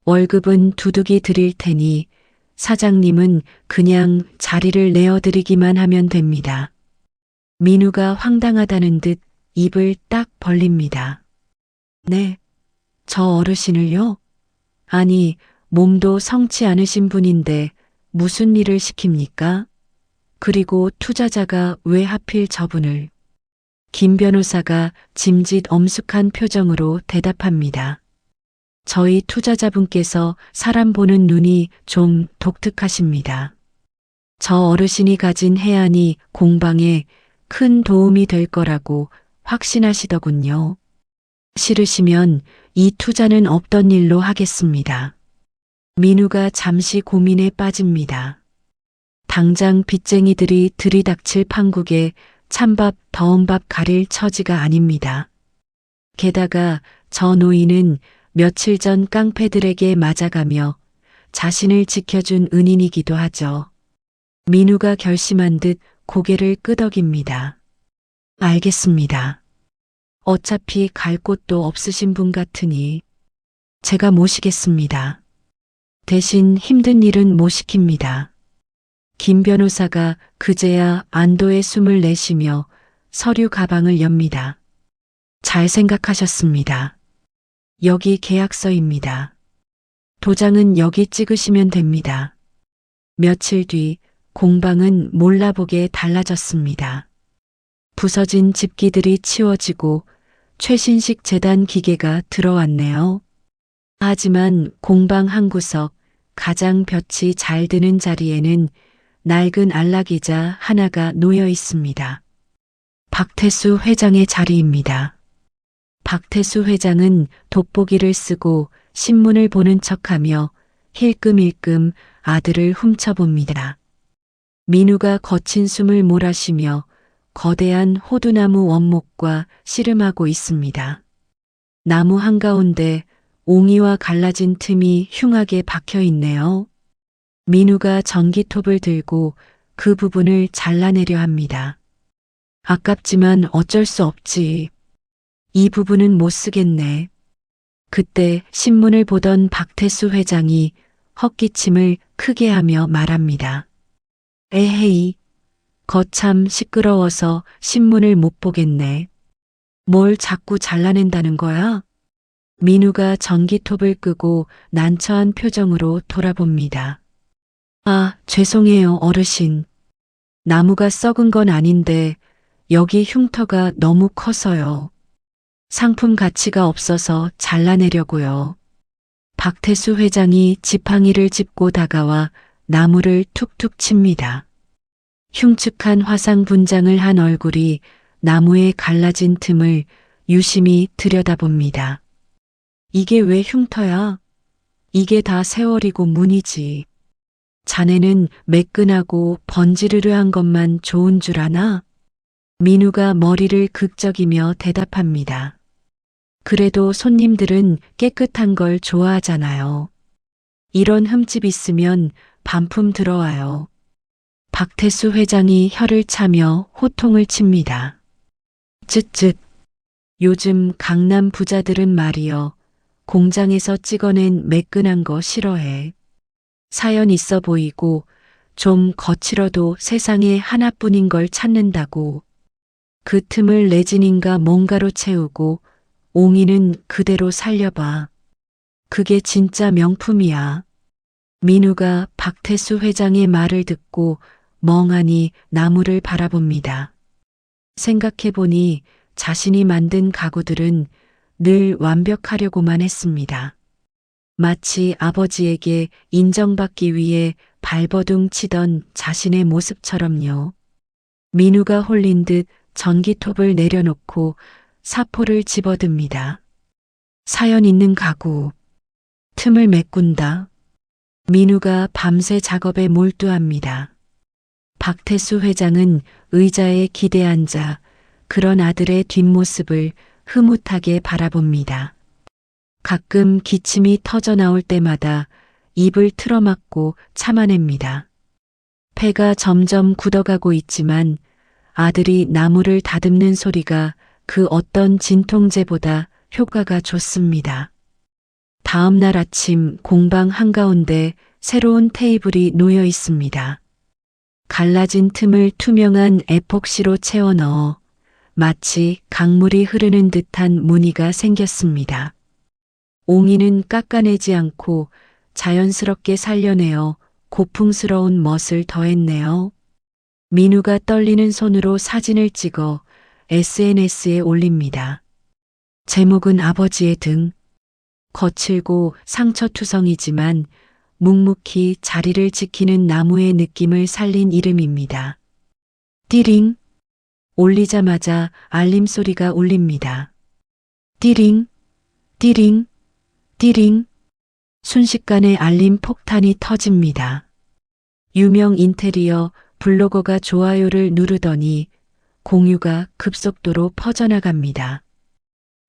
월급은 두둑이 드릴 테니 사장님은 그냥 자리를 내어드리기만 하면 됩니다. 민우가 황당하다는 듯 입을 딱 벌립니다. 네, 저 어르신을요? 아니, 몸도 성치 않으신 분인데 무슨 일을 시킵니까? 그리고 투자자가 왜 하필 저분을? 김 변호사가 짐짓 엄숙한 표정으로 대답합니다. 저희 투자자분께서 사람 보는 눈이 좀 독특하십니다. 저 어르신이 가진 해안이 공방에 큰 도움이 될 거라고 확신하시더군요. 싫으시면 이 투자는 없던 일로 하겠습니다. 민우가 잠시 고민에 빠집니다. 당장 빚쟁이들이 들이닥칠 판국에 찬밥 더운 밥 가릴 처지가 아닙니다. 게다가 저 노인은 며칠 전 깡패들에게 맞아가며 자신을 지켜준 은인이기도 하죠. 민우가 결심한 듯 고개를 끄덕입니다. 알겠습니다. 어차피 갈 곳도 없으신 분 같으니 제가 모시겠습니다. 대신 힘든 일은 못 시킵니다. 김 변호사가 그제야 안도의 숨을 내쉬며 서류 가방을 엽니다. 잘 생각하셨습니다. 여기 계약서입니다. 도장은 여기 찍으시면 됩니다. 며칠 뒤 공방은 몰라보게 달라졌습니다. 부서진 집기들이 치워지고 최신식 재단 기계가 들어왔네요. 하지만 공방 한 구석 가장 볕이 잘 드는 자리에는 낡은 안락의자 하나가 놓여 있습니다. 박태수 회장의 자리입니다. 박태수 회장은 돋보기를 쓰고 신문을 보는 척하며 힐끔힐끔 아들을 훔쳐봅니다. 민우가 거친 숨을 몰아쉬며 거대한 호두나무 원목과 씨름하고 있습니다. 나무 한가운데 옹이와 갈라진 틈이 흉하게 박혀 있네요. 민우가 전기톱을 들고 그 부분을 잘라내려 합니다. 아깝지만 어쩔 수 없지. 이 부분은 못 쓰겠네. 그때 신문을 보던 박태수 회장이 헛기침을 크게 하며 말합니다. 에헤이, 거참 시끄러워서 신문을 못 보겠네. 뭘 자꾸 잘라낸다는 거야? 민우가 전기톱을 끄고 난처한 표정으로 돌아봅니다. 아, 죄송해요, 어르신. 나무가 썩은 건 아닌데 여기 흉터가 너무 커서요. 상품 가치가 없어서 잘라내려고요. 박태수 회장이 지팡이를 짚고 다가와 나무를 툭툭 칩니다. 흉측한 화상 분장을 한 얼굴이 나무에 갈라진 틈을 유심히 들여다봅니다. 이게 왜 흉터야? 이게 다 세월이고 문이지. 자네는 매끈하고 번지르르한 것만 좋은 줄 아나? 민우가 머리를 극적이며 대답합니다. 그래도 손님들은 깨끗한 걸 좋아하잖아요. 이런 흠집 있으면 반품 들어와요. 박태수 회장이 혀를 차며 호통을 칩니다. 쯧쯧. 요즘 강남 부자들은 말이여 공장에서 찍어낸 매끈한 거 싫어해. 사연 있어 보이고 좀 거칠어도 세상에 하나뿐인 걸 찾는다고. 그 틈을 레진인가 뭔가로 채우고 옹이는 그대로 살려봐. 그게 진짜 명품이야. 민우가 박태수 회장의 말을 듣고 멍하니 나무를 바라봅니다. 생각해보니 자신이 만든 가구들은 늘 완벽하려고만 했습니다. 마치 아버지에게 인정받기 위해 발버둥 치던 자신의 모습처럼요. 민우가 홀린 듯 전기톱을 내려놓고 사포를 집어듭니다. 사연 있는 가구. 틈을 메꾼다. 민우가 밤새 작업에 몰두합니다. 박태수 회장은 의자에 기대 앉아 그런 아들의 뒷모습을 흐뭇하게 바라봅니다. 가끔 기침이 터져 나올 때마다 입을 틀어막고 참아냅니다. 폐가 점점 굳어가고 있지만 아들이 나무를 다듬는 소리가 그 어떤 진통제보다 효과가 좋습니다. 다음 날 아침 공방 한가운데 새로운 테이블이 놓여 있습니다. 갈라진 틈을 투명한 에폭시로 채워 넣어 마치 강물이 흐르는 듯한 무늬가 생겼습니다. 옹이는 깎아내지 않고 자연스럽게 살려내어 고풍스러운 멋을 더했네요. 민우가 떨리는 손으로 사진을 찍어 SNS에 올립니다. 제목은 아버지의 등. 거칠고 상처투성이지만 묵묵히 자리를 지키는 나무의 느낌을 살린 이름입니다. 띠링. 올리자마자 알림 소리가 울립니다. 띠링, 띠링, 띠링. 순식간에 알림 폭탄이 터집니다. 유명 인테리어 블로거가 좋아요를 누르더니 공유가 급속도로 퍼져나갑니다.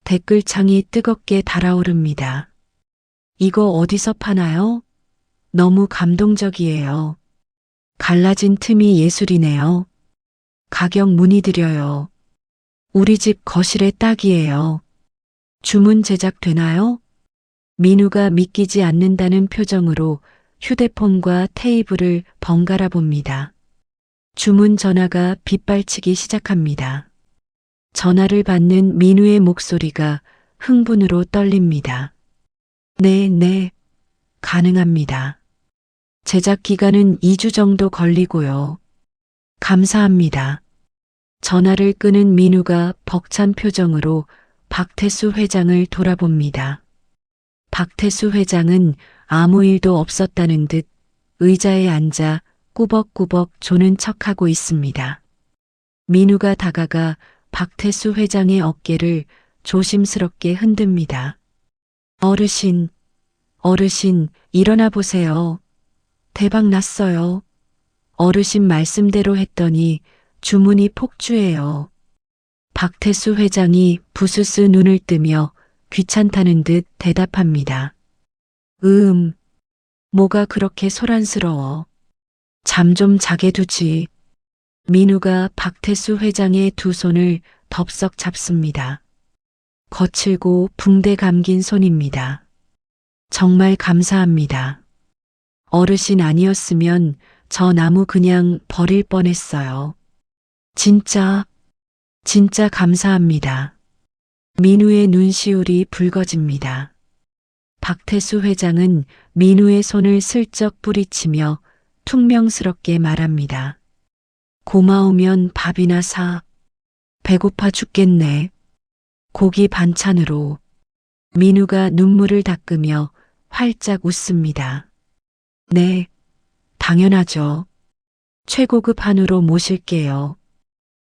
댓글창이 뜨겁게 달아오릅니다. 이거 어디서 파나요? 너무 감동적이에요. 갈라진 틈이 예술이네요. 가격 문의드려요. 우리 집 거실에 딱이에요. 주문 제작되나요? 민우가 믿기지 않는다는 표정으로 휴대폰과 테이블을 번갈아 봅니다. 주문 전화가 빗발치기 시작합니다. 전화를 받는 민우의 목소리가 흥분으로 떨립니다. 네, 가능합니다. 제작 기간은 2주 정도 걸리고요. 감사합니다. 전화를 끄는 민우가 벅찬 표정으로 박태수 회장을 돌아봅니다. 박태수 회장은 아무 일도 없었다는 듯 의자에 앉아 꾸벅꾸벅 조는 척하고 있습니다. 민우가 다가가 박태수 회장의 어깨를 조심스럽게 흔듭니다. 어르신, 일어나 보세요. 대박 났어요. 어르신 말씀대로 했더니 주문이 폭주해요. 박태수 회장이 부스스 눈을 뜨며 귀찮다는 듯 대답합니다. 뭐가 그렇게 소란스러워. 잠 좀 자게 두지. 민우가 박태수 회장의 두 손을 덥석 잡습니다. 거칠고 붕대 감긴 손입니다. 정말 감사합니다. 어르신 아니었으면 저 나무 그냥 버릴 뻔했어요. 진짜 감사합니다. 민우의 눈시울이 붉어집니다. 박태수 회장은 민우의 손을 슬쩍 뿌리치며 퉁명스럽게 말합니다. 고마우면 밥이나 사. 배고파 죽겠네. 고기 반찬으로. 민우가 눈물을 닦으며 활짝 웃습니다. 네, 당연하죠. 최고급 한우로 모실게요.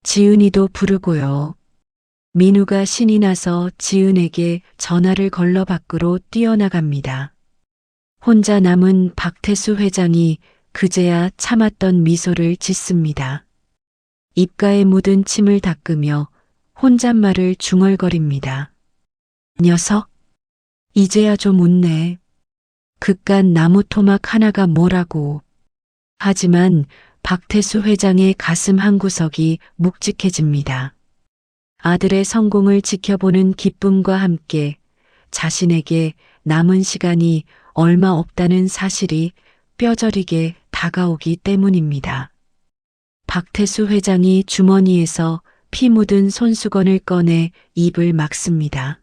지은이도 부르고요. 민우가 신이 나서 지은에게 전화를 걸러 밖으로 뛰어나갑니다. 혼자 남은 박태수 회장이 그제야 참았던 미소를 짓습니다. 입가에 묻은 침을 닦으며 혼잣말을 중얼거립니다. 녀석, 이제야 좀 웃네. 그깟 나무 토막 하나가 뭐라고. 하지만 박태수 회장의 가슴 한구석이 묵직해집니다. 아들의 성공을 지켜보는 기쁨과 함께 자신에게 남은 시간이 얼마 없다는 사실이 뼈저리게 다가오기 때문입니다. 박태수 회장이 주머니에서 피 묻은 손수건을 꺼내 입을 막습니다.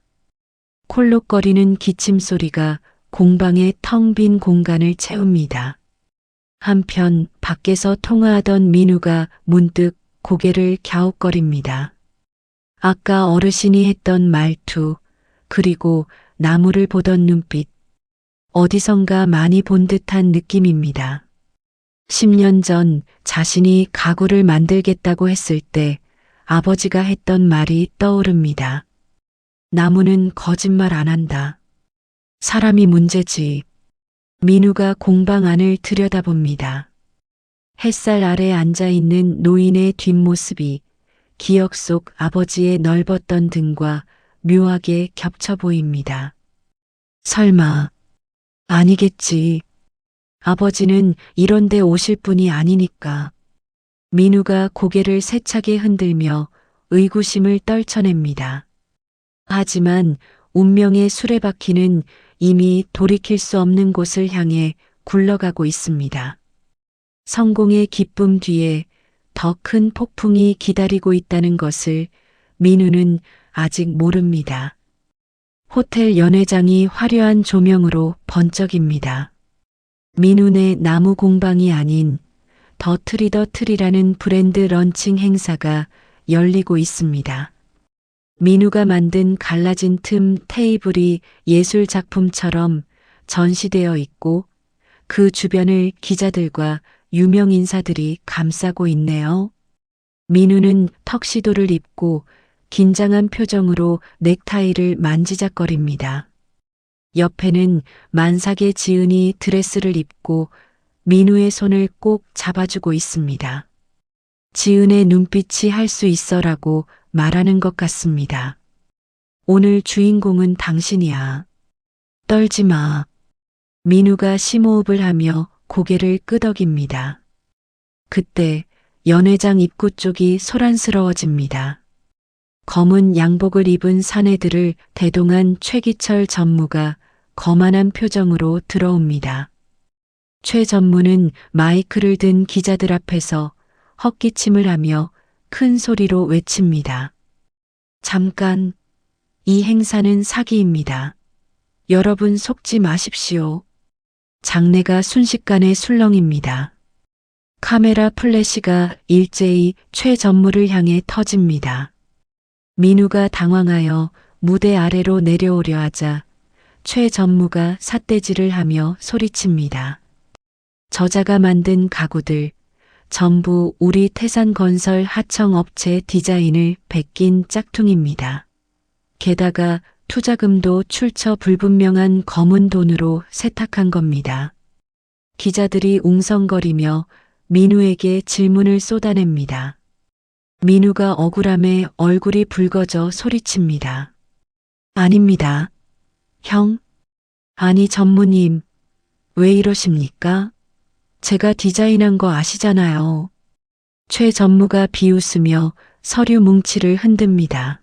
콜록거리는 기침 소리가 공방의 텅 빈 공간을 채웁니다. 한편 밖에서 통화하던 민우가 문득 고개를 갸웃거립니다. 아까 어르신이 했던 말투, 그리고 나무를 보던 눈빛, 어디선가 많이 본 듯한 느낌입니다. 10년 전 자신이 가구를 만들겠다고 했을 때 아버지가 했던 말이 떠오릅니다. 나무는 거짓말 안 한다. 사람이 문제지. 민우가 공방 안을 들여다봅니다. 햇살 아래 앉아있는 노인의 뒷모습이 기억 속 아버지의 넓었던 등과 묘하게 겹쳐 보입니다. 설마, 아니겠지. 아버지는 이런 데 오실 분이 아니니까. 민우가 고개를 세차게 흔들며 의구심을 떨쳐냅니다. 하지만 운명의 수레바퀴는 이미 돌이킬 수 없는 곳을 향해 굴러가고 있습니다. 성공의 기쁨 뒤에 더 큰 폭풍이 기다리고 있다는 것을 민우는 아직 모릅니다. 호텔 연회장이 화려한 조명으로 번쩍입니다. 민우네 나무 공방이 아닌 더 트리 더 트리라는 브랜드 런칭 행사가 열리고 있습니다. 민우가 만든 갈라진 틈 테이블이 예술 작품처럼 전시되어 있고 그 주변을 기자들과 유명 인사들이 감싸고 있네요. 민우는 턱시도를 입고 긴장한 표정으로 넥타이를 만지작거립니다. 옆에는 만삭의 지은이 드레스를 입고 민우의 손을 꼭 잡아주고 있습니다. 지은의 눈빛이 할 수 있어라고 말하는 것 같습니다. 오늘 주인공은 당신이야. 떨지 마. 민우가 심호흡을 하며 고개를 끄덕입니다. 그때 연회장 입구 쪽이 소란스러워집니다. 검은 양복을 입은 사내들을 대동한 최기철 전무가 거만한 표정으로 들어옵니다. 최 전무는 마이크를 든 기자들 앞에서 헛기침을 하며 큰 소리로 외칩니다. 잠깐, 이 행사는 사기입니다. 여러분 속지 마십시오. 장내가 순식간에 술렁입니다. 카메라 플래시가 일제히 최 전무를 향해 터집니다. 민우가 당황하여 무대 아래로 내려오려 하자 최 전무가 삿대질을 하며 소리칩니다. 저자가 만든 가구들 전부 우리 태산건설 하청업체 디자인을 베낀 짝퉁입니다. 게다가 투자금도 출처 불분명한 검은 돈으로 세탁한 겁니다. 기자들이 웅성거리며 민우에게 질문을 쏟아냅니다. 민우가 억울함에 얼굴이 붉어져 소리칩니다. 아닙니다. 형? 아니, 전무님. 왜 이러십니까? 제가 디자인한 거 아시잖아요. 최 전무가 비웃으며 서류 뭉치를 흔듭니다.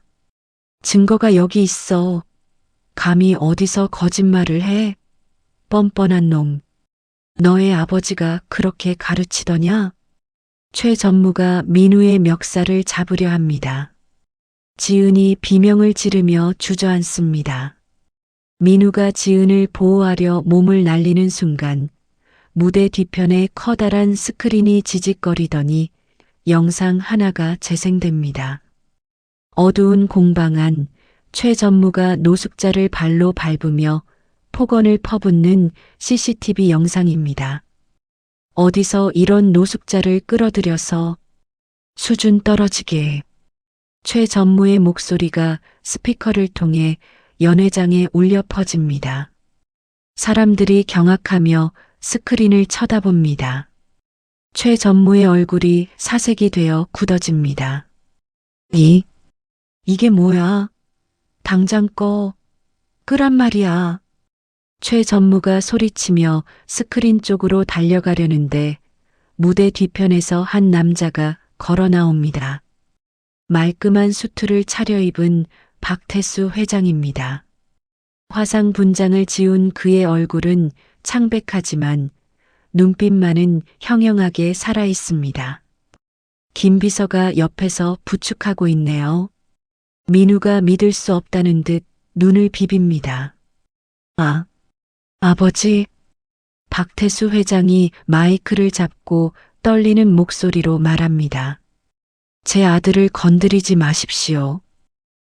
증거가 여기 있어. 감히 어디서 거짓말을 해? 뻔뻔한 놈. 너의 아버지가 그렇게 가르치더냐? 최 전무가 민우의 멱살을 잡으려 합니다. 지은이 비명을 지르며 주저앉습니다. 민우가 지은을 보호하려 몸을 날리는 순간 무대 뒤편에 커다란 스크린이 지직거리더니 영상 하나가 재생됩니다. 어두운 공방 안 최 전무가 노숙자를 발로 밟으며 폭언을 퍼붓는 CCTV 영상입니다. 어디서 이런 노숙자를 끌어들여서 수준 떨어지게. 최 전무의 목소리가 스피커를 통해 연회장에 울려 퍼집니다. 사람들이 경악하며 스크린을 쳐다봅니다. 최 전무의 얼굴이 사색이 되어 굳어집니다. 이게 뭐야? 당장 끄란 말이야. 최 전무가 소리치며 스크린 쪽으로 달려가려는데 무대 뒤편에서 한 남자가 걸어 나옵니다. 말끔한 수트를 차려입은 박태수 회장입니다. 화상 분장을 지운 그의 얼굴은 창백하지만 눈빛만은 형형하게 살아있습니다. 김 비서가 옆에서 부축하고 있네요. 민우가 믿을 수 없다는 듯 눈을 비빕니다. 아버지. 박태수 회장이 마이크를 잡고 떨리는 목소리로 말합니다. 제 아들을 건드리지 마십시오.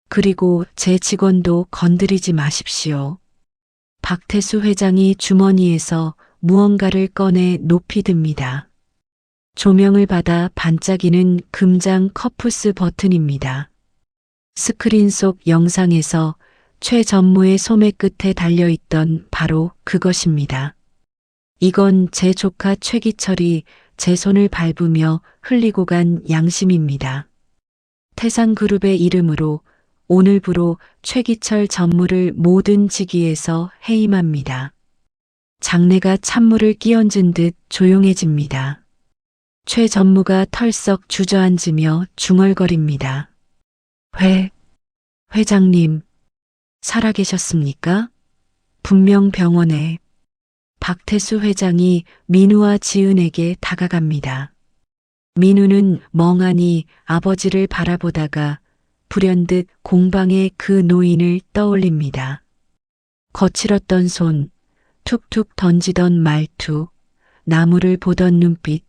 그리고 제 직원도 건드리지 마십시오. 박태수 회장이 주머니에서 무언가를 꺼내 높이 듭니다. 조명을 받아 반짝이는 금장 커프스 버튼입니다. 스크린 속 영상에서 최 전무의 소매 끝에 달려있던 바로 그것입니다. 이건 제 조카 최기철이 제 손을 밟으며 흘리고 간 양심입니다. 태상그룹의 이름으로 오늘부로 최기철 전무를 모든 직위에서 해임합니다. 장내가 찬물을 끼얹은 듯 조용해집니다. 최 전무가 털썩 주저앉으며 중얼거립니다. 회장님, 살아계셨습니까? 분명 병원에. 박태수 회장이 민우와 지은에게 다가갑니다. 민우는 멍하니 아버지를 바라보다가 불현듯 공방의 그 노인을 떠올립니다. 거칠었던 손, 툭툭 던지던 말투, 나무를 보던 눈빛,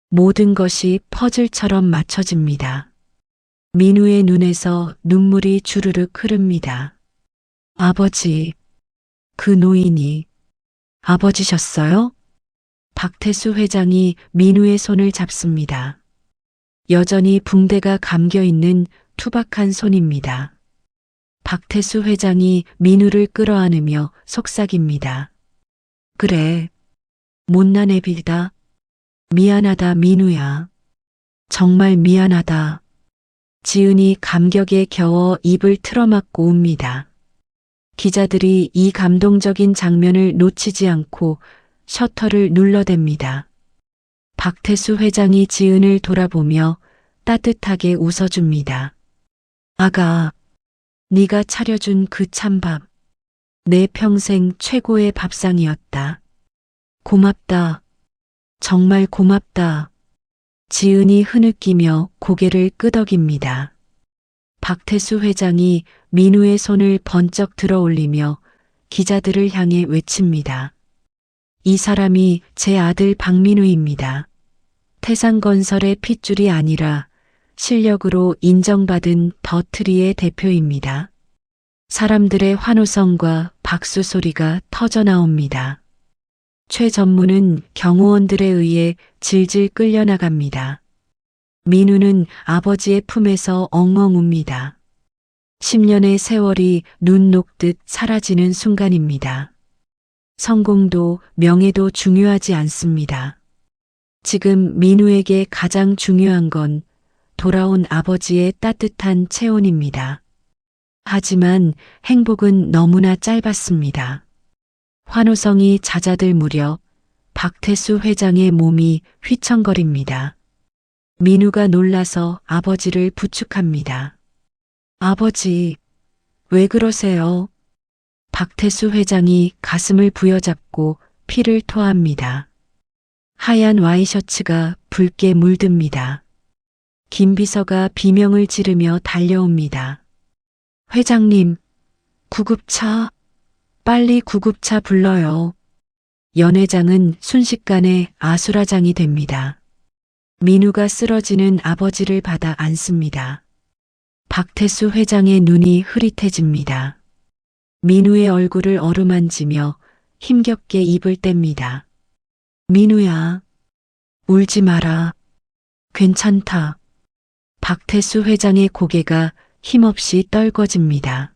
모든 것이 퍼즐처럼 맞춰집니다. 민우의 눈에서 눈물이 주르륵 흐릅니다. 아버지, 그 노인이 아버지셨어요? 박태수 회장이 민우의 손을 잡습니다. 여전히 붕대가 감겨 있는 투박한 손입니다. 박태수 회장이 민우를 끌어안으며 속삭입니다. 그래, 못난 애비다. 미안하다, 민우야. 정말 미안하다. 지은이 감격에 겨워 입을 틀어막고 웁니다. 기자들이 이 감동적인 장면을 놓치지 않고 셔터를 눌러댑니다. 박태수 회장이 지은을 돌아보며 따뜻하게 웃어줍니다. 아가, 네가 차려준 그 찬밥, 내 평생 최고의 밥상이었다. 고맙다. 정말 고맙다. 지은이 흐느끼며 고개를 끄덕입니다. 박태수 회장이 민우의 손을 번쩍 들어 올리며 기자들을 향해 외칩니다. 이 사람이 제 아들 박민우입니다. 태상건설의 핏줄이 아니라 실력으로 인정받은 더트리의 대표입니다. 사람들의 환호성과 박수 소리가 터져나옵니다. 최 전무는 경호원들에 의해 질질 끌려나갑니다. 민우는 아버지의 품에서 엉엉 웁니다. 10년의 세월이 눈 녹듯 사라지는 순간입니다. 성공도 명예도 중요하지 않습니다. 지금 민우에게 가장 중요한 건 돌아온 아버지의 따뜻한 체온입니다. 하지만 행복은 너무나 짧았습니다. 환호성이 잦아들 무렵 박태수 회장의 몸이 휘청거립니다. 민우가 놀라서 아버지를 부축합니다. 아버지, 왜 그러세요? 박태수 회장이 가슴을 부여잡고 피를 토합니다. 하얀 와이셔츠가 붉게 물듭니다. 김 비서가 비명을 지르며 달려옵니다. 회장님, 구급차, 빨리 구급차 불러요. 연 회장은 순식간에 아수라장이 됩니다. 민우가 쓰러지는 아버지를 받아 안습니다. 박태수 회장의 눈이 흐릿해집니다. 민우의 얼굴을 어루만지며 힘겹게 입을 뗍니다. 민우야, 울지 마라. 괜찮다. 박태수 회장의 고개가 힘없이 떨궈집니다.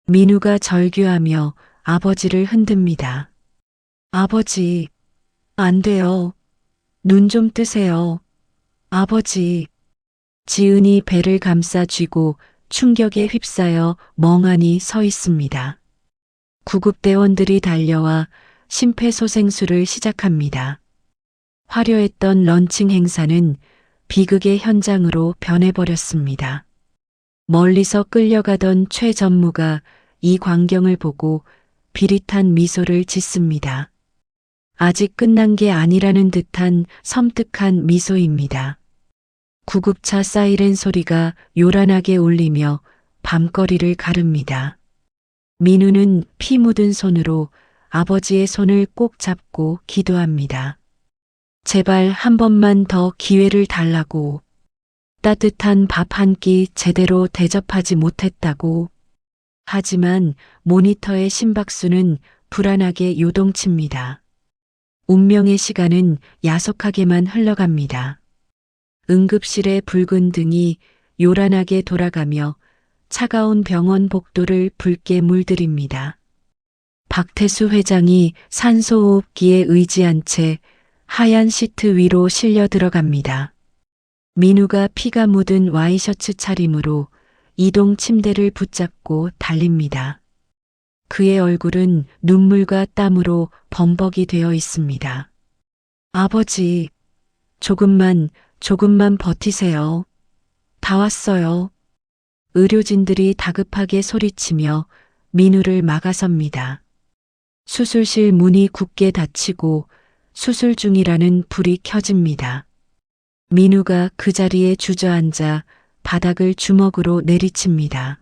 민우가 절규하며 아버지를 흔듭니다. 아버지, 안 돼요. 눈 좀 뜨세요. 아버지. 지은이 배를 감싸 쥐고 충격에 휩싸여 멍하니 서 있습니다. 구급대원들이 달려와 심폐소생술을 시작합니다. 화려했던 런칭 행사는 비극의 현장으로 변해버렸습니다. 멀리서 끌려가던 최 전무가 이 광경을 보고 비릿한 미소를 짓습니다. 아직 끝난 게 아니라는 듯한 섬뜩한 미소입니다. 구급차 사이렌 소리가 요란하게 울리며 밤거리를 가릅니다. 민우는 피 묻은 손으로 아버지의 손을 꼭 잡고 기도합니다. 제발 한 번만 더 기회를 달라고. 따뜻한 밥 한 끼 제대로 대접하지 못했다고. 하지만 모니터의 심박수는 불안하게 요동칩니다. 운명의 시간은 야속하게만 흘러갑니다. 응급실의 붉은 등이 요란하게 돌아가며 차가운 병원 복도를 붉게 물들입니다. 박태수 회장이 산소호흡기에 의지한 채 하얀 시트 위로 실려 들어갑니다. 민우가 피가 묻은 와이셔츠 차림으로 이동 침대를 붙잡고 달립니다. 그의 얼굴은 눈물과 땀으로 범벅이 되어 있습니다. 아버지, 조금만 버티세요. 다 왔어요. 의료진들이 다급하게 소리치며 민우를 막아섭니다. 수술실 문이 굳게 닫히고 수술 중이라는 불이 켜집니다. 민우가 그 자리에 주저앉아 바닥을 주먹으로 내리칩니다.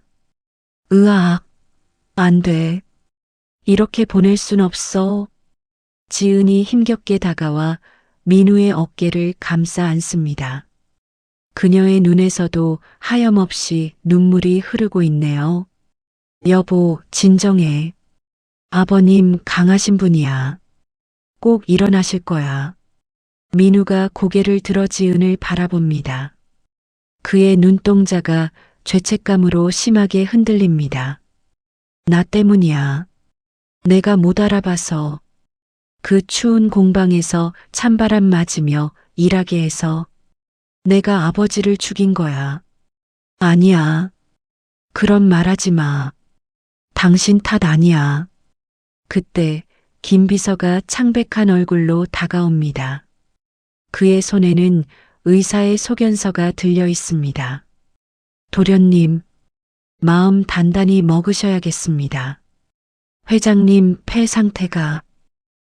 으악, 안 돼. 이렇게 보낼 순 없어. 지은이 힘겹게 다가와 민우의 어깨를 감싸 안습니다. 그녀의 눈에서도 하염없이 눈물이 흐르고 있네요. 여보, 진정해. 아버님 강하신 분이야. 꼭 일어나실 거야. 민우가 고개를 들어 지은을 바라봅니다. 그의 눈동자가 죄책감으로 심하게 흔들립니다. 나 때문이야. 내가 못 알아봐서. 그 추운 공방에서 찬바람 맞으며 일하게 해서 내가 아버지를 죽인 거야. 아니야. 그런 말 하지 마. 당신 탓 아니야. 그때 김 비서가 창백한 얼굴로 다가옵니다. 그의 손에는 의사의 소견서가 들려 있습니다. 도련님, 마음 단단히 먹으셔야겠습니다. 회장님 폐 상태가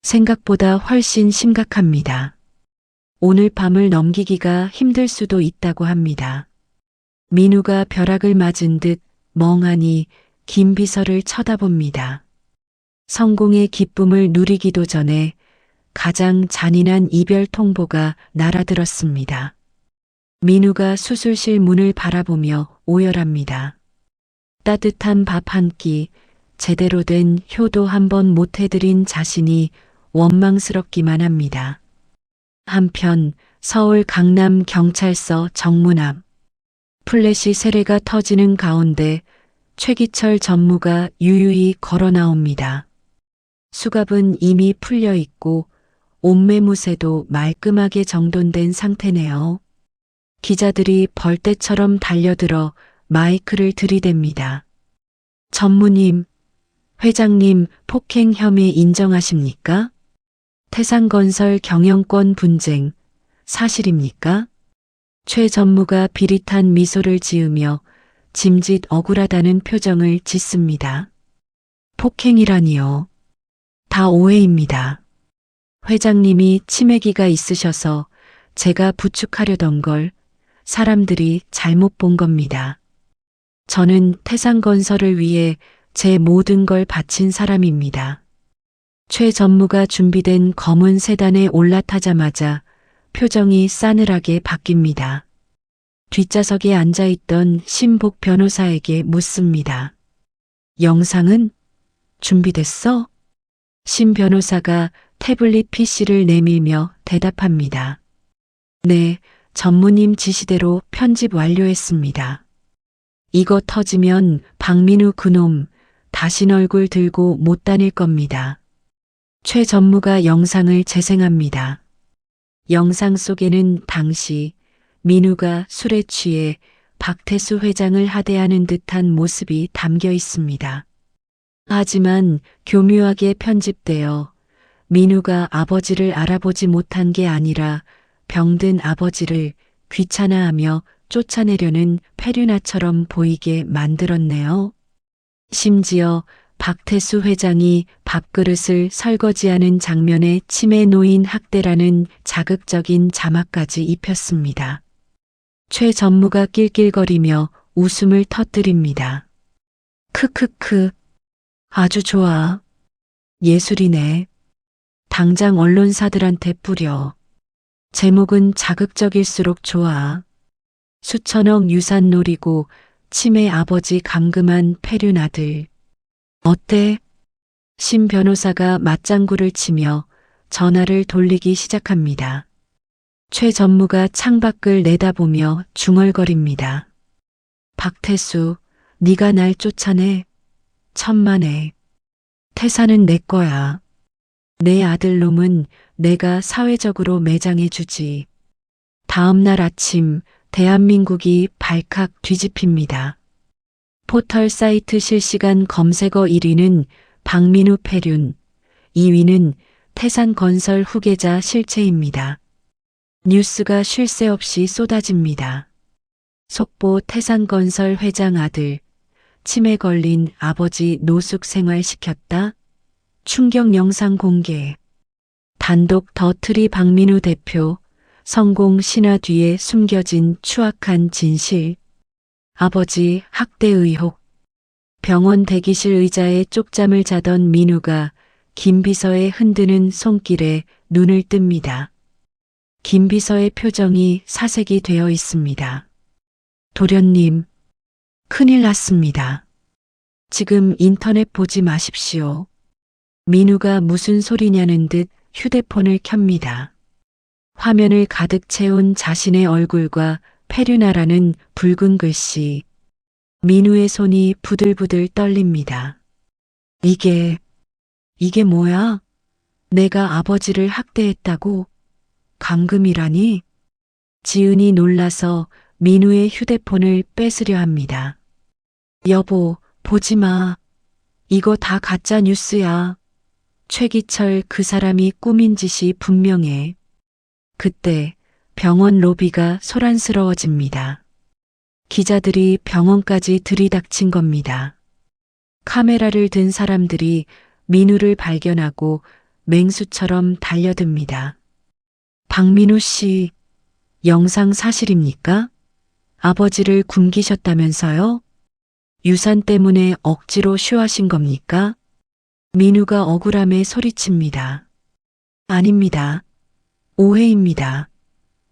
생각보다 훨씬 심각합니다. 오늘 밤을 넘기기가 힘들 수도 있다고 합니다. 민우가 벼락을 맞은 듯 멍하니 김 비서를 쳐다봅니다. 성공의 기쁨을 누리기도 전에 가장 잔인한 이별 통보가 날아들었습니다. 민우가 수술실 문을 바라보며 오열합니다. 따뜻한 밥 한 끼, 제대로 된 효도 한 번 못 해드린 자신이 원망스럽기만 합니다. 한편 서울 강남 경찰서 정문 앞 플래시 세례가 터지는 가운데 최기철 전무가 유유히 걸어 나옵니다. 수갑은 이미 풀려 있고 옷매무새도 말끔하게 정돈된 상태네요. 기자들이 벌떼처럼 달려들어 마이크를 들이댑니다. 전무님, 회장님 폭행 혐의 인정하십니까? 태산건설 경영권 분쟁 사실입니까? 최 전무가 비릿한 미소를 지으며 짐짓 억울하다는 표정을 짓습니다. 폭행이라니요. 다 오해입니다. 회장님이 치매기가 있으셔서 제가 부축하려던 걸 사람들이 잘못 본 겁니다. 저는 태산건설을 위해 제 모든 걸 바친 사람입니다. 최 전무가 준비된 검은 세단에 올라타자마자 표정이 싸늘하게 바뀝니다. 뒷좌석에 앉아있던 신복 변호사에게 묻습니다. 영상은 준비됐어? 신 변호사가 태블릿 PC를 내밀며 대답합니다. 네, 전무님 지시대로 편집 완료했습니다. 이거 터지면 박민우 그놈 다신 얼굴 들고 못 다닐 겁니다. 최 전무가 영상을 재생합니다. 영상 속에는 당시 민우가 술에 취해 박태수 회장을 하대하는 듯한 모습이 담겨 있습니다. 하지만 교묘하게 편집되어 민우가 아버지를 알아보지 못한 게 아니라 병든 아버지를 귀찮아하며 쫓아내려는 페류나처럼 보이게 만들었네요. 심지어 박태수 회장이 밥그릇을 설거지하는 장면에 치매 노인 학대라는 자극적인 자막까지 입혔습니다. 최 전무가 낄낄거리며 웃음을 터뜨립니다. 크크크. 아주 좋아. 예술이네. 당장 언론사들한테 뿌려. 제목은 자극적일수록 좋아. 수천억 유산 노리고 치매 아버지 감금한 페륜아들. 어때? 신 변호사가 맞장구를 치며 전화를 돌리기 시작합니다. 최 전무가 창밖을 내다보며 중얼거립니다. 박태수, 네가 날 쫓아내. 천만에. 태산은 내 거야. 내 아들놈은 내가 사회적으로 매장해 주지. 다음 날 아침 대한민국이 발칵 뒤집힙니다. 포털 사이트 실시간 검색어 1위는 박민우 페륜, 2위는 태산건설 후계자 실체입니다. 뉴스가 쉴 새 없이 쏟아집니다. 속보 태산건설 회장 아들, 치매 걸린 아버지 노숙 생활시켰다. 충격 영상 공개. 단독 더트리 박민우 대표, 성공 신화 뒤에 숨겨진 추악한 진실. 아버지 학대 의혹. 병원 대기실 의자에 쪽잠을 자던 민우가 김 비서의 흔드는 손길에 눈을 뜹니다. 김 비서의 표정이 사색이 되어 있습니다. 도련님, 큰일 났습니다. 지금 인터넷 보지 마십시오. 민우가 무슨 소리냐는 듯 휴대폰을 켭니다. 화면을 가득 채운 자신의 얼굴과 페륜아라는 붉은 글씨. 민우의 손이 부들부들 떨립니다. 이게 뭐야? 내가 아버지를 학대했다고? 감금이라니? 지은이 놀라서 민우의 휴대폰을 뺏으려 합니다. 여보, 보지 마. 이거 다 가짜 뉴스야. 최기철 그 사람이 꾸민 짓이 분명해. 그때 병원 로비가 소란스러워집니다. 기자들이 병원까지 들이닥친 겁니다. 카메라를 든 사람들이 민우를 발견하고 맹수처럼 달려듭니다. 박민우 씨, 영상 사실입니까? 아버지를 굶기셨다면서요? 유산 때문에 억지로 쉬하신 겁니까? 민우가 억울함에 소리칩니다. 아닙니다. 오해입니다.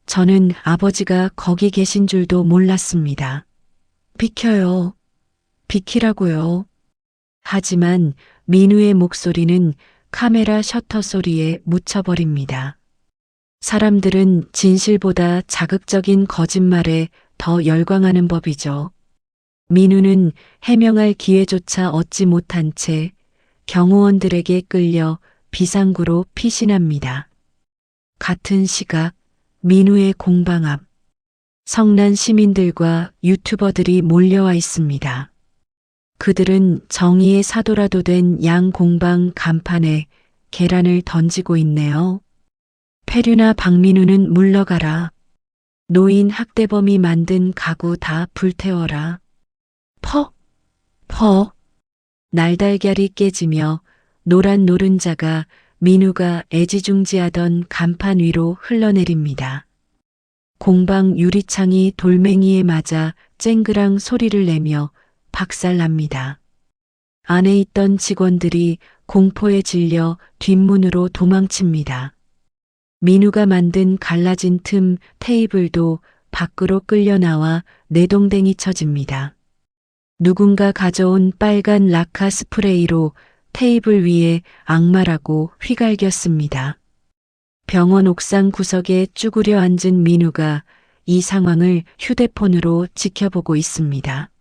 저는 아버지가 거기 계신 줄도 몰랐습니다. 비켜요. 비키라고요. 하지만 민우의 목소리는 카메라 셔터 소리에 묻혀버립니다. 사람들은 진실보다 자극적인 거짓말에 더 열광하는 법이죠. 민우는 해명할 기회조차 얻지 못한 채 경호원들에게 끌려 비상구로 피신합니다. 같은 시각 민우의 공방 앞 성난 시민들과 유튜버들이 몰려와 있습니다. 그들은 정의의 사도라도 된 양 공방 간판에 계란을 던지고 있네요. 페류나 박민우는 물러가라. 노인 학대범이 만든 가구 다 불태워라. 퍽! 퍽! 날달걀이 깨지며 노란 노른자가 민우가 애지중지하던 간판 위로 흘러내립니다. 공방 유리창이 돌멩이에 맞아 쨍그랑 소리를 내며 박살납니다. 안에 있던 직원들이 공포에 질려 뒷문으로 도망칩니다. 민우가 만든 갈라진 틈 테이블도 밖으로 끌려 나와 내동댕이 쳐집니다. 누군가 가져온 빨간 라카 스프레이로 테이블 위에 악마라고 휘갈겼습니다. 병원 옥상 구석에 쭈그려 앉은 민우가 이 상황을 휴대폰으로 지켜보고 있습니다.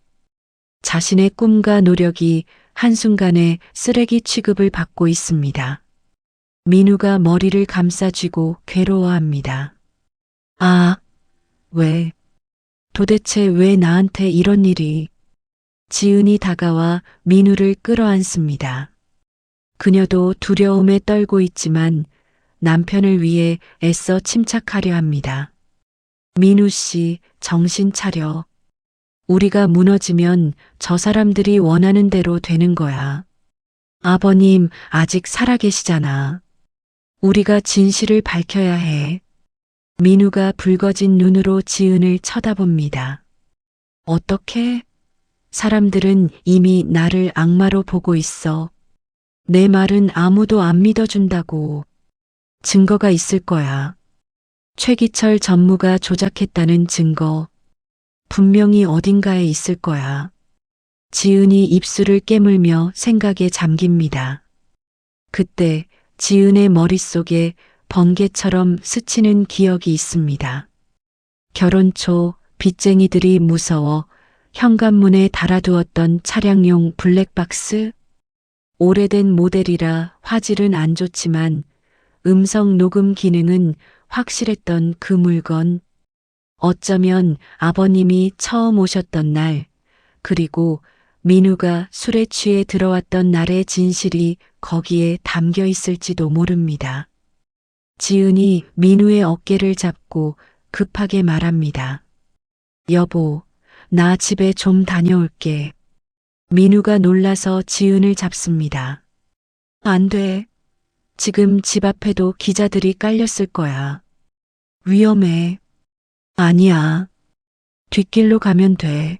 자신의 꿈과 노력이 한순간에 쓰레기 취급을 받고 있습니다. 민우가 머리를 감싸쥐고 괴로워합니다. 아, 왜? 도대체 왜 나한테 이런 일이? 지은이 다가와 민우를 끌어안습니다. 그녀도 두려움에 떨고 있지만 남편을 위해 애써 침착하려 합니다. 민우 씨, 정신 차려. 우리가 무너지면 저 사람들이 원하는 대로 되는 거야. 아버님 아직 살아계시잖아. 우리가 진실을 밝혀야 해. 민우가 붉어진 눈으로 지은을 쳐다봅니다. 어떻게? 사람들은 이미 나를 악마로 보고 있어. 내 말은 아무도 안 믿어준다고. 증거가 있을 거야. 최기철 전무가 조작했다는 증거. 분명히 어딘가에 있을 거야. 지은이 입술을 깨물며 생각에 잠깁니다. 그때 지은의 머릿속에 번개처럼 스치는 기억이 있습니다. 결혼 초 빚쟁이들이 무서워 현관문에 달아두었던 차량용 블랙박스? 오래된 모델이라 화질은 안 좋지만 음성 녹음 기능은 확실했던 그 물건. 어쩌면 아버님이 처음 오셨던 날, 그리고 민우가 술에 취해 들어왔던 날의 진실이 거기에 담겨 있을지도 모릅니다. 지은이 민우의 어깨를 잡고 급하게 말합니다. 여보, 나 집에 좀 다녀올게. 민우가 놀라서 지은을 잡습니다. 안 돼. 지금 집 앞에도 기자들이 깔렸을 거야. 위험해. 아니야. 뒷길로 가면 돼.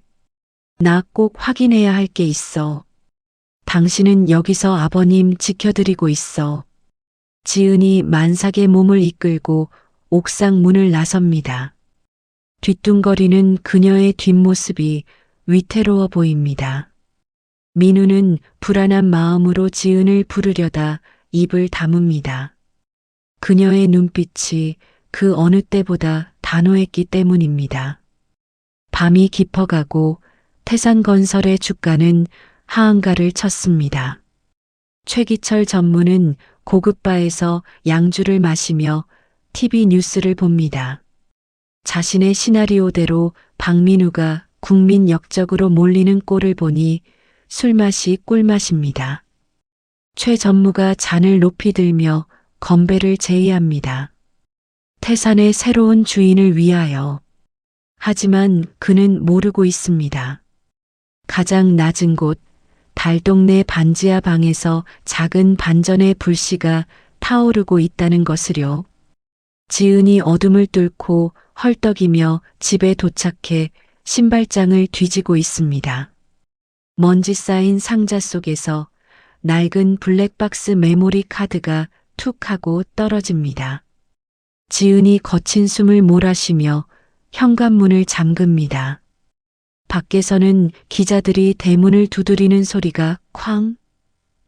나 꼭 확인해야 할 게 있어. 당신은 여기서 아버님 지켜드리고 있어. 지은이 만삭의 몸을 이끌고 옥상 문을 나섭니다. 뒤뚱거리는 그녀의 뒷모습이 위태로워 보입니다. 민우는 불안한 마음으로 지은을 부르려다 입을 다뭅니다. 그녀의 눈빛이 그 어느 때보다 단호했기 때문입니다. 밤이 깊어가고 태산건설의 주가는 하한가를 쳤습니다. 최기철 전무는 고급바에서 양주를 마시며 TV 뉴스를 봅니다. 자신의 시나리오대로 박민우가 국민 역적으로 몰리는 꼴을 보니 술맛이 꿀맛입니다. 최 전무가 잔을 높이 들며 건배를 제의합니다. 태산의 새로운 주인을 위하여. 하지만 그는 모르고 있습니다. 가장 낮은 곳, 달동네 반지하 방에서 작은 반전의 불씨가 타오르고 있다는 것을요. 지은이 어둠을 뚫고 헐떡이며 집에 도착해 신발장을 뒤지고 있습니다. 먼지 쌓인 상자 속에서 낡은 블랙박스 메모리 카드가 툭 하고 떨어집니다. 지은이 거친 숨을 몰아쉬며 현관문을 잠급니다. 밖에서는 기자들이 대문을 두드리는 소리가 쾅,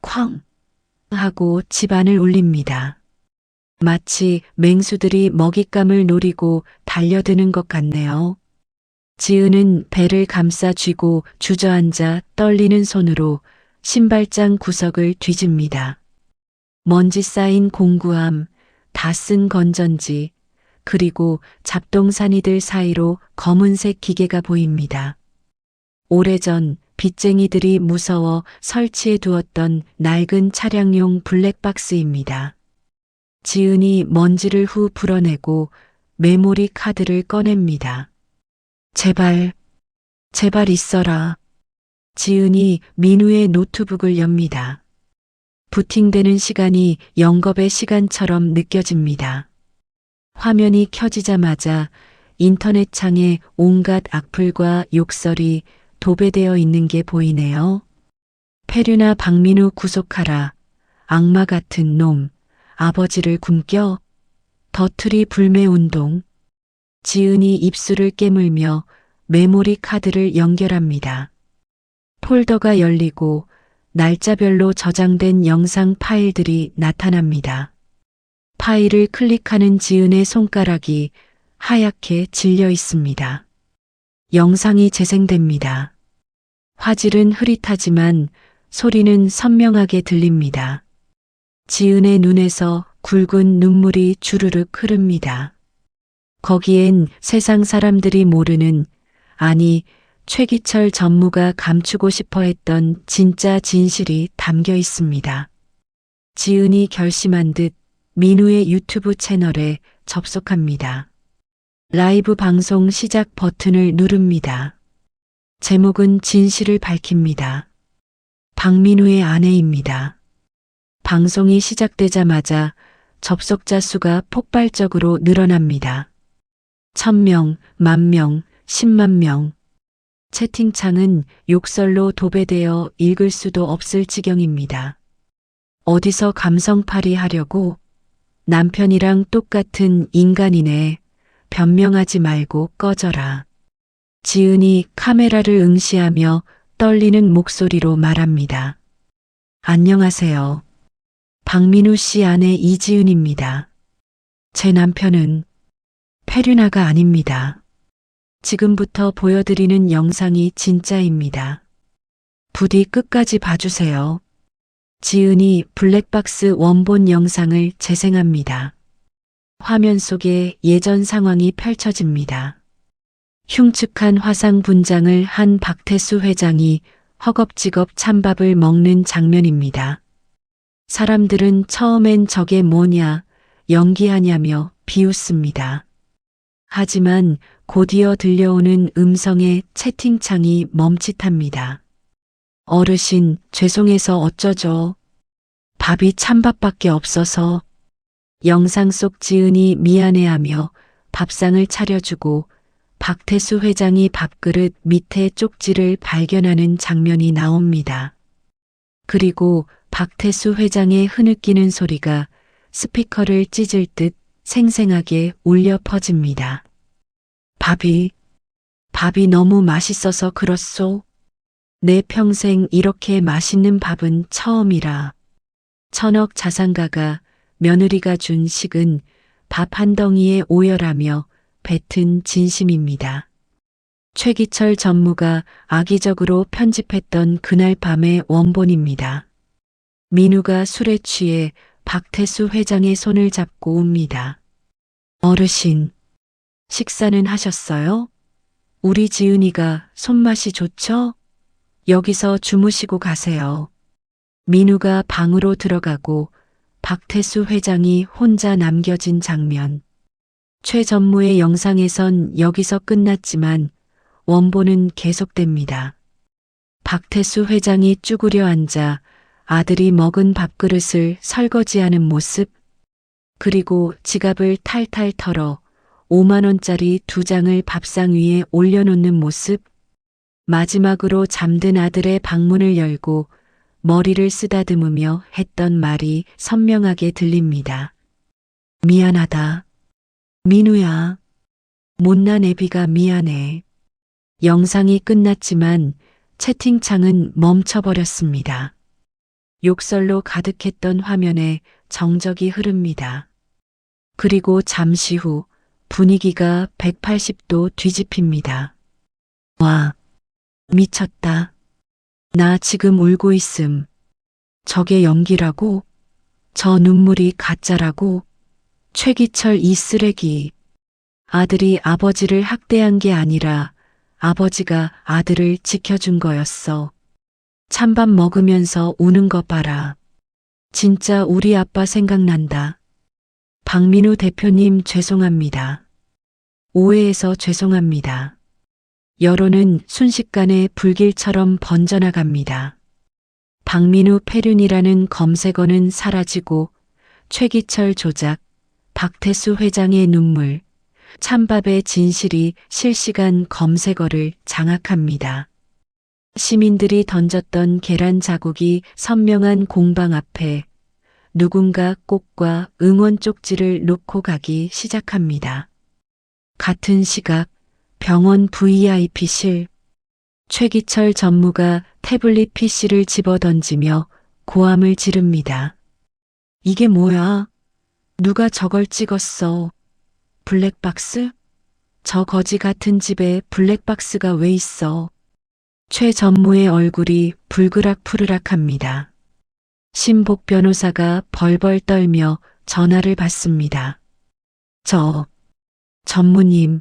쾅 하고 집안을 울립니다. 마치 맹수들이 먹잇감을 노리고 달려드는 것 같네요. 지은은 배를 감싸 쥐고 주저앉아 떨리는 손으로 신발장 구석을 뒤집니다. 먼지 쌓인 공구함, 다 쓴 건전지, 그리고 잡동사니들 사이로 검은색 기계가 보입니다. 오래전 빚쟁이들이 무서워 설치해 두었던 낡은 차량용 블랙박스입니다. 지은이 먼지를 후 불어내고 메모리 카드를 꺼냅니다. 제발, 제발 있어라. 지은이 민우의 노트북을 엽니다. 부팅되는 시간이 영겁의 시간처럼 느껴집니다. 화면이 켜지자마자 인터넷 창에 온갖 악플과 욕설이 도배되어 있는 게 보이네요. 페류나 박민우 구속하라. 악마 같은 놈. 아버지를 굶겨. 더트리 불매운동. 지은이 입술을 깨물며 메모리 카드를 연결합니다. 폴더가 열리고 날짜별로 저장된 영상 파일들이 나타납니다. 파일을 클릭하는 지은의 손가락이 하얗게 질려 있습니다. 영상이 재생됩니다. 화질은 흐릿하지만 소리는 선명하게 들립니다. 지은의 눈에서 굵은 눈물이 주르륵 흐릅니다. 거기엔 세상 사람들이 모르는, 아니, 최기철 전무가 감추고 싶어 했던 진짜 진실이 담겨 있습니다. 지은이 결심한 듯 민우의 유튜브 채널에 접속합니다. 라이브 방송 시작 버튼을 누릅니다. 제목은 진실을 밝힙니다. 박민우의 아내입니다. 방송이 시작되자마자 접속자 수가 폭발적으로 늘어납니다. 1000명, 10,000명, 10만 명. 채팅창은 욕설로 도배되어 읽을 수도 없을 지경입니다. 어디서 감성팔이 하려고? 남편이랑 똑같은 인간이네. 변명하지 말고 꺼져라. 지은이 카메라를 응시하며 떨리는 목소리로 말합니다. 안녕하세요. 박민우 씨 아내 이지은입니다. 제 남편은 페류나가 아닙니다. 지금부터 보여드리는 영상이 진짜입니다. 부디 끝까지 봐주세요. 지은이 블랙박스 원본 영상을 재생합니다. 화면 속에 예전 상황이 펼쳐집니다. 흉측한 화상 분장을 한 박태수 회장이 허겁지겁 찬밥을 먹는 장면입니다. 사람들은 처음엔 저게 뭐냐, 연기하냐며 비웃습니다. 하지만 곧이어 들려오는 음성의 채팅창이 멈칫합니다. 어르신, 죄송해서 어쩌죠. 밥이 찬밥밖에 없어서. 영상 속 지은이 미안해하며 밥상을 차려주고 박태수 회장이 밥그릇 밑에 쪽지를 발견하는 장면이 나옵니다. 그리고 박태수 회장의 흐느끼는 소리가 스피커를 찢을 듯 생생하게 울려 퍼집니다. 밥이 너무 맛있어서 그렇소. 내 평생 이렇게 맛있는 밥은 처음이라. 천억 자산가가 며느리가 준 식은 밥 한 덩이에 오열하며 뱉은 진심입니다. 최기철 전무가 악의적으로 편집했던 그날 밤의 원본입니다. 민우가 술에 취해 박태수 회장의 손을 잡고 웁니다. 어르신, 식사는 하셨어요? 우리 지은이가 손맛이 좋죠? 여기서 주무시고 가세요. 민우가 방으로 들어가고 박태수 회장이 혼자 남겨진 장면. 최 전무의 영상에선 여기서 끝났지만 원본은 계속됩니다. 박태수 회장이 쭈그려 앉아 아들이 먹은 밥그릇을 설거지하는 모습, 그리고 지갑을 탈탈 털어 5만 원짜리 2장을 밥상 위에 올려놓는 모습, 마지막으로 잠든 아들의 방문을 열고 머리를 쓰다듬으며 했던 말이 선명하게 들립니다. 미안하다. 민우야. 못난 애비가 미안해. 영상이 끝났지만 채팅창은 멈춰버렸습니다. 욕설로 가득했던 화면에 정적이 흐릅니다. 그리고 잠시 후 분위기가 180도 뒤집힙니다. 와, 미쳤다. 나 지금 울고 있음. 저게 연기라고? 저 눈물이 가짜라고? 최기철 이 쓰레기. 아들이 아버지를 학대한 게 아니라 아버지가 아들을 지켜준 거였어. 찬밥 먹으면서 우는 거 봐라. 진짜 우리 아빠 생각난다. 박민우 대표님 죄송합니다. 오해해서 죄송합니다. 여론은 순식간에 불길처럼 번져나갑니다. 박민우 폐륜이라는 검색어는 사라지고 최기철 조작, 박태수 회장의 눈물, 찬밥의 진실이 실시간 검색어를 장악합니다. 시민들이 던졌던 계란 자국이 선명한 공방 앞에 누군가 꽃과 응원 쪽지를 놓고 가기 시작합니다. 같은 시각 병원 VIP실 최기철 전무가 태블릿 PC를 집어던지며 고함을 지릅니다. 이게 뭐야? 누가 저걸 찍었어? 블랙박스? 저 거지 같은 집에 블랙박스가 왜 있어? 최 전무의 얼굴이 불그락푸르락합니다. 신복 변호사가 벌벌 떨며 전화를 받습니다. 전무님,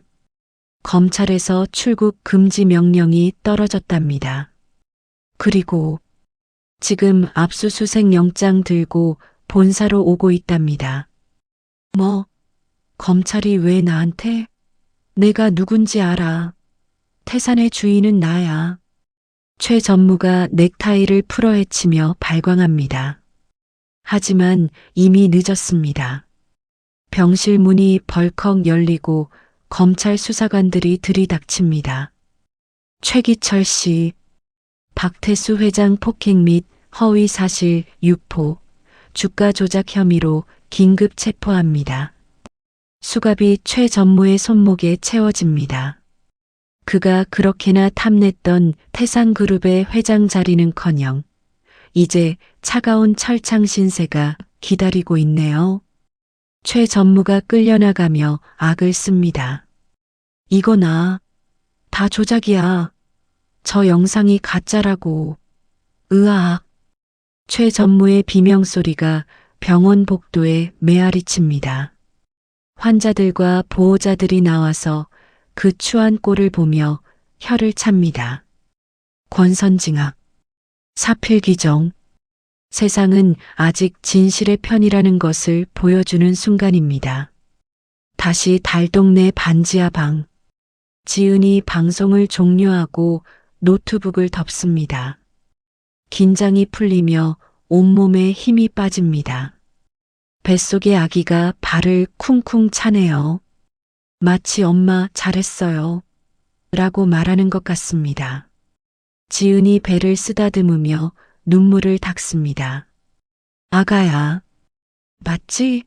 검찰에서 출국 금지 명령이 떨어졌답니다. 그리고 지금 압수수색 영장 들고 본사로 오고 있답니다. 뭐? 검찰이 왜 나한테? 내가 누군지 알아. 태산의 주인은 나야. 최 전무가 넥타이를 풀어헤치며 발광합니다. 하지만 이미 늦었습니다. 병실 문이 벌컥 열리고 검찰 수사관들이 들이닥칩니다. 최기철 씨, 박태수 회장 폭행 및 허위 사실 유포, 주가 조작 혐의로 긴급 체포합니다. 수갑이 최 전무의 손목에 채워집니다. 그가 그렇게나 탐냈던 태산그룹의 회장 자리는커녕 이제 차가운 철창 신세가 기다리고 있네요. 최 전무가 끌려나가며 악을 씁니다. 이거 다 조작이야. 저 영상이 가짜라고. 으악. 최 전무의 비명소리가 병원 복도에 메아리칩니다. 환자들과 보호자들이 나와서 그 추한 꼴을 보며 혀를 찹니다. 권선징악, 사필규정. 세상은 아직 진실의 편이라는 것을 보여주는 순간입니다. 다시 달동네 반지하 방. 지은이 방송을 종료하고 노트북을 덮습니다. 긴장이 풀리며 온몸에 힘이 빠집니다. 뱃속의 아기가 발을 쿵쿵 차네요. 마치 엄마 잘했어요. 라고 말하는 것 같습니다. 지은이 배를 쓰다듬으며 눈물을 닦습니다. 아가야, 맞지?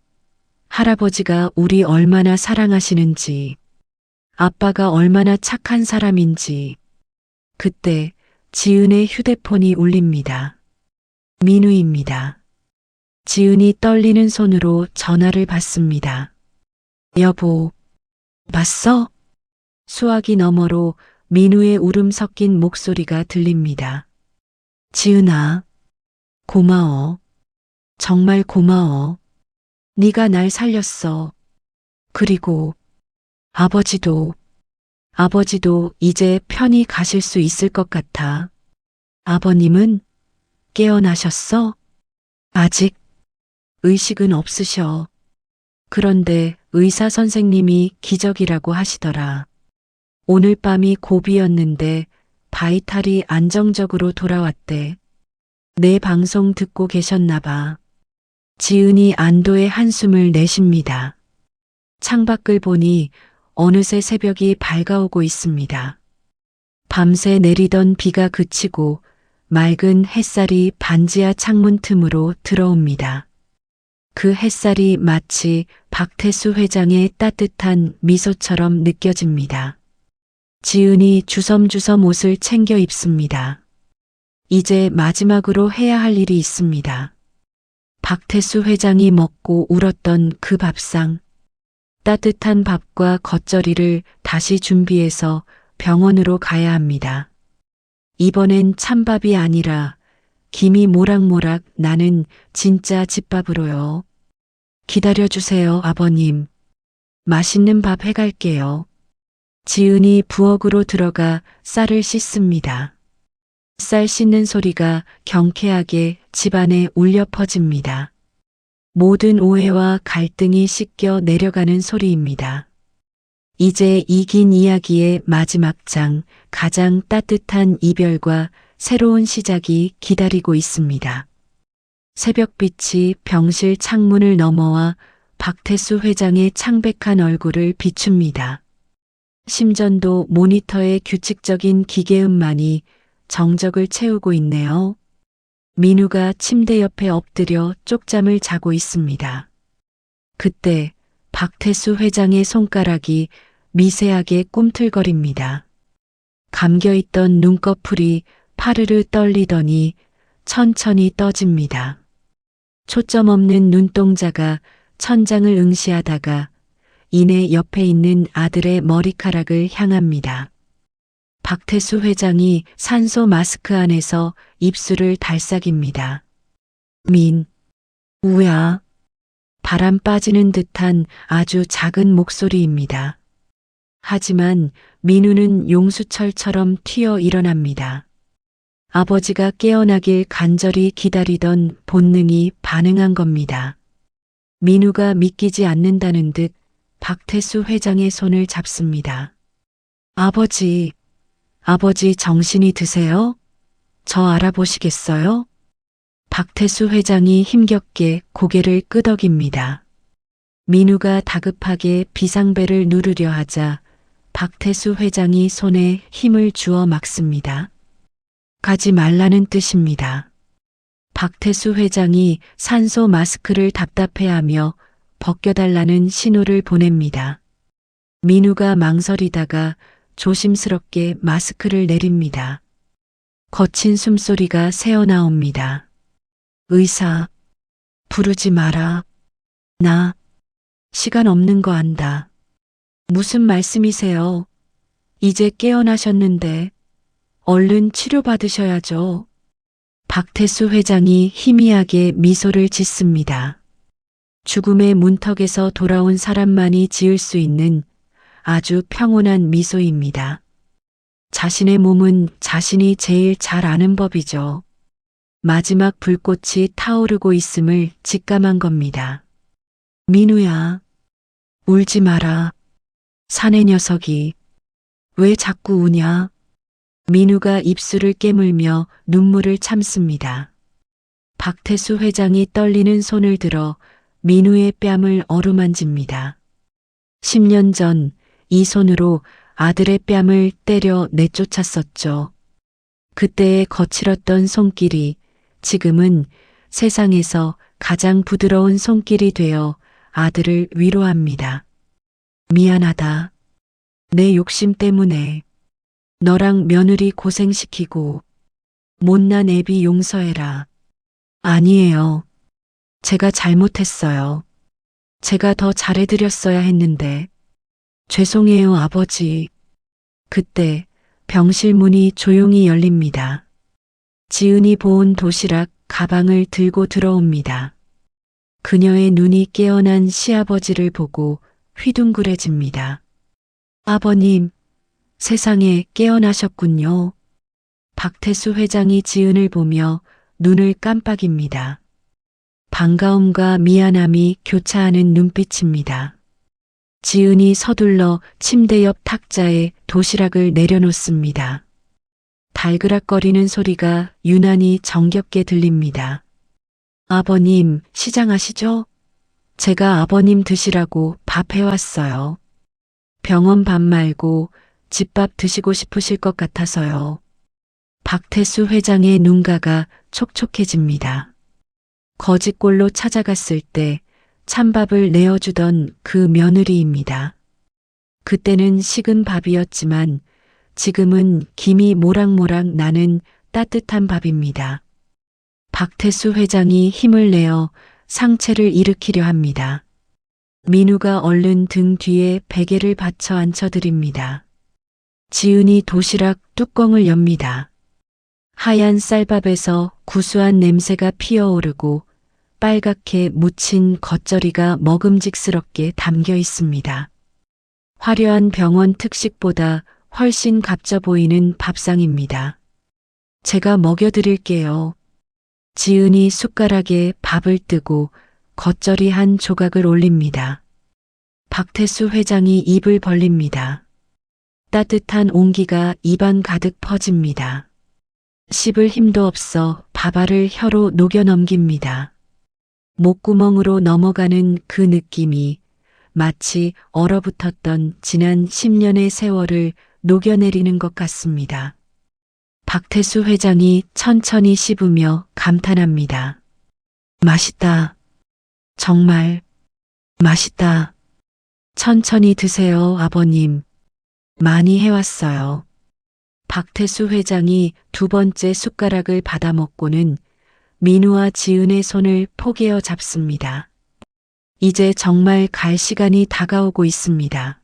할아버지가 우리 얼마나 사랑하시는지, 아빠가 얼마나 착한 사람인지. 그때 지은의 휴대폰이 울립니다. 민우입니다. 지은이 떨리는 손으로 전화를 받습니다. 여보, 봤어? 수화기 너머로 민우의 울음 섞인 목소리가 들립니다. 지은아, 고마워. 정말 고마워. 네가 날 살렸어. 그리고 아버지도 이제 편히 가실 수 있을 것 같아. 아버님은 깨어나셨어? 아직 의식은 없으셔. 그런데 의사 선생님이 기적이라고 하시더라. 오늘 밤이 고비였는데 바이탈이 안정적으로 돌아왔대. 내 방송 듣고 계셨나 봐. 지은이 안도의 한숨을 내쉽니다. 창밖을 보니 어느새 새벽이 밝아오고 있습니다. 밤새 내리던 비가 그치고 맑은 햇살이 반지하 창문 틈으로 들어옵니다. 그 햇살이 마치 박태수 회장의 따뜻한 미소처럼 느껴집니다. 지은이 주섬주섬 옷을 챙겨 입습니다. 이제 마지막으로 해야 할 일이 있습니다. 박태수 회장이 먹고 울었던 그 밥상. 따뜻한 밥과 겉절이를 다시 준비해서 병원으로 가야 합니다. 이번엔 찬밥이 아니라 김이 모락모락 나는 진짜 집밥으로요. 기다려주세요, 아버님. 맛있는 밥 해갈게요. 지은이 부엌으로 들어가 쌀을 씻습니다. 쌀 씻는 소리가 경쾌하게 집안에 울려 퍼집니다. 모든 오해와 갈등이 씻겨 내려가는 소리입니다. 이제 이 긴 이야기의 마지막 장, 가장 따뜻한 이별과 새로운 시작이 기다리고 있습니다. 새벽빛이 병실 창문을 넘어와 박태수 회장의 창백한 얼굴을 비춥니다. 심전도 모니터의 규칙적인 기계음만이 정적을 채우고 있네요. 민우가 침대 옆에 엎드려 쪽잠을 자고 있습니다. 그때 박태수 회장의 손가락이 미세하게 꿈틀거립니다. 감겨있던 눈꺼풀이 파르르 떨리더니 천천히 떠집니다. 초점 없는 눈동자가 천장을 응시하다가 이내 옆에 있는 아들의 머리카락을 향합니다. 박태수 회장이 산소 마스크 안에서 입술을 달싹입니다. 우야. 바람 빠지는 듯한 아주 작은 목소리입니다. 하지만 민우는 용수철처럼 튀어 일어납니다. 아버지가 깨어나길 간절히 기다리던 본능이 반응한 겁니다. 민우가 믿기지 않는다는 듯 박태수 회장의 손을 잡습니다. 아버지 정신이 드세요? 저 알아보시겠어요? 박태수 회장이 힘겹게 고개를 끄덕입니다. 민우가 다급하게 비상벨을 누르려 하자 박태수 회장이 손에 힘을 주어 막습니다. 가지 말라는 뜻입니다. 박태수 회장이 산소 마스크를 답답해하며 벗겨달라는 신호를 보냅니다. 민우가 망설이다가 조심스럽게 마스크를 내립니다. 거친 숨소리가 새어나옵니다. 의사, 부르지 마라. 나 시간 없는 거 안다. 무슨 말씀이세요? 이제 깨어나셨는데 얼른 치료받으셔야죠. 박태수 회장이 희미하게 미소를 짓습니다. 죽음의 문턱에서 돌아온 사람만이 지을 수 있는 아주 평온한 미소입니다. 자신의 몸은 자신이 제일 잘 아는 법이죠. 마지막 불꽃이 타오르고 있음을 직감한 겁니다. 민우야, 울지 마라. 사내 녀석이 왜 자꾸 우냐? 민우가 입술을 깨물며 눈물을 참습니다. 박태수 회장이 떨리는 손을 들어 민우의 뺨을 어루만집니다. 10년 전 이 손으로 아들의 뺨을 때려 내쫓았었죠. 그때의 거칠었던 손길이 지금은 세상에서 가장 부드러운 손길이 되어 아들을 위로합니다. 미안하다. 내 욕심 때문에 너랑 며느리 고생시키고 못난 애비 용서해라. 아니에요. 제가 잘못했어요. 제가 더 잘해드렸어야 했는데. 죄송해요, 아버지. 그때 병실 문이 조용히 열립니다. 지은이 보온 도시락 가방을 들고 들어옵니다. 그녀의 눈이 깨어난 시아버지를 보고 휘둥그레집니다. 아버님, 세상에 깨어나셨군요. 박태수 회장이 지은을 보며 눈을 깜빡입니다. 반가움과 미안함이 교차하는 눈빛입니다. 지은이 서둘러 침대 옆 탁자에 도시락을 내려놓습니다. 달그락거리는 소리가 유난히 정겹게 들립니다. 아버님, 시장하시죠? 제가 아버님 드시라고 밥 해왔어요. 병원 밥 말고 집밥 드시고 싶으실 것 같아서요. 박태수 회장의 눈가가 촉촉해집니다. 거짓골로 찾아갔을 때 찬밥을 내어주던 그 며느리입니다. 그때는 식은 밥이었지만 지금은 김이 모락모락 나는 따뜻한 밥입니다. 박태수 회장이 힘을 내어 상체를 일으키려 합니다. 민우가 얼른 등 뒤에 베개를 받쳐 앉혀드립니다. 지은이 도시락 뚜껑을 엽니다. 하얀 쌀밥에서 구수한 냄새가 피어오르고 빨갛게 묻힌 겉절이가 먹음직스럽게 담겨 있습니다. 화려한 병원 특식보다 훨씬 값져 보이는 밥상입니다. 제가 먹여드릴게요. 지은이 숟가락에 밥을 뜨고 겉절이 한 조각을 올립니다. 박태수 회장이 입을 벌립니다. 따뜻한 온기가 입안 가득 퍼집니다. 씹을 힘도 없어 밥알을 혀로 녹여 넘깁니다. 목구멍으로 넘어가는 그 느낌이 마치 얼어붙었던 지난 10년의 세월을 녹여내리는 것 같습니다. 박태수 회장이 천천히 씹으며 감탄합니다. 맛있다. 정말 맛있다. 천천히 드세요, 아버님. 많이 해왔어요. 박태수 회장이 두 번째 숟가락을 받아 먹고는 민우와 지은의 손을 포개어 잡습니다. 이제 정말 갈 시간이 다가오고 있습니다.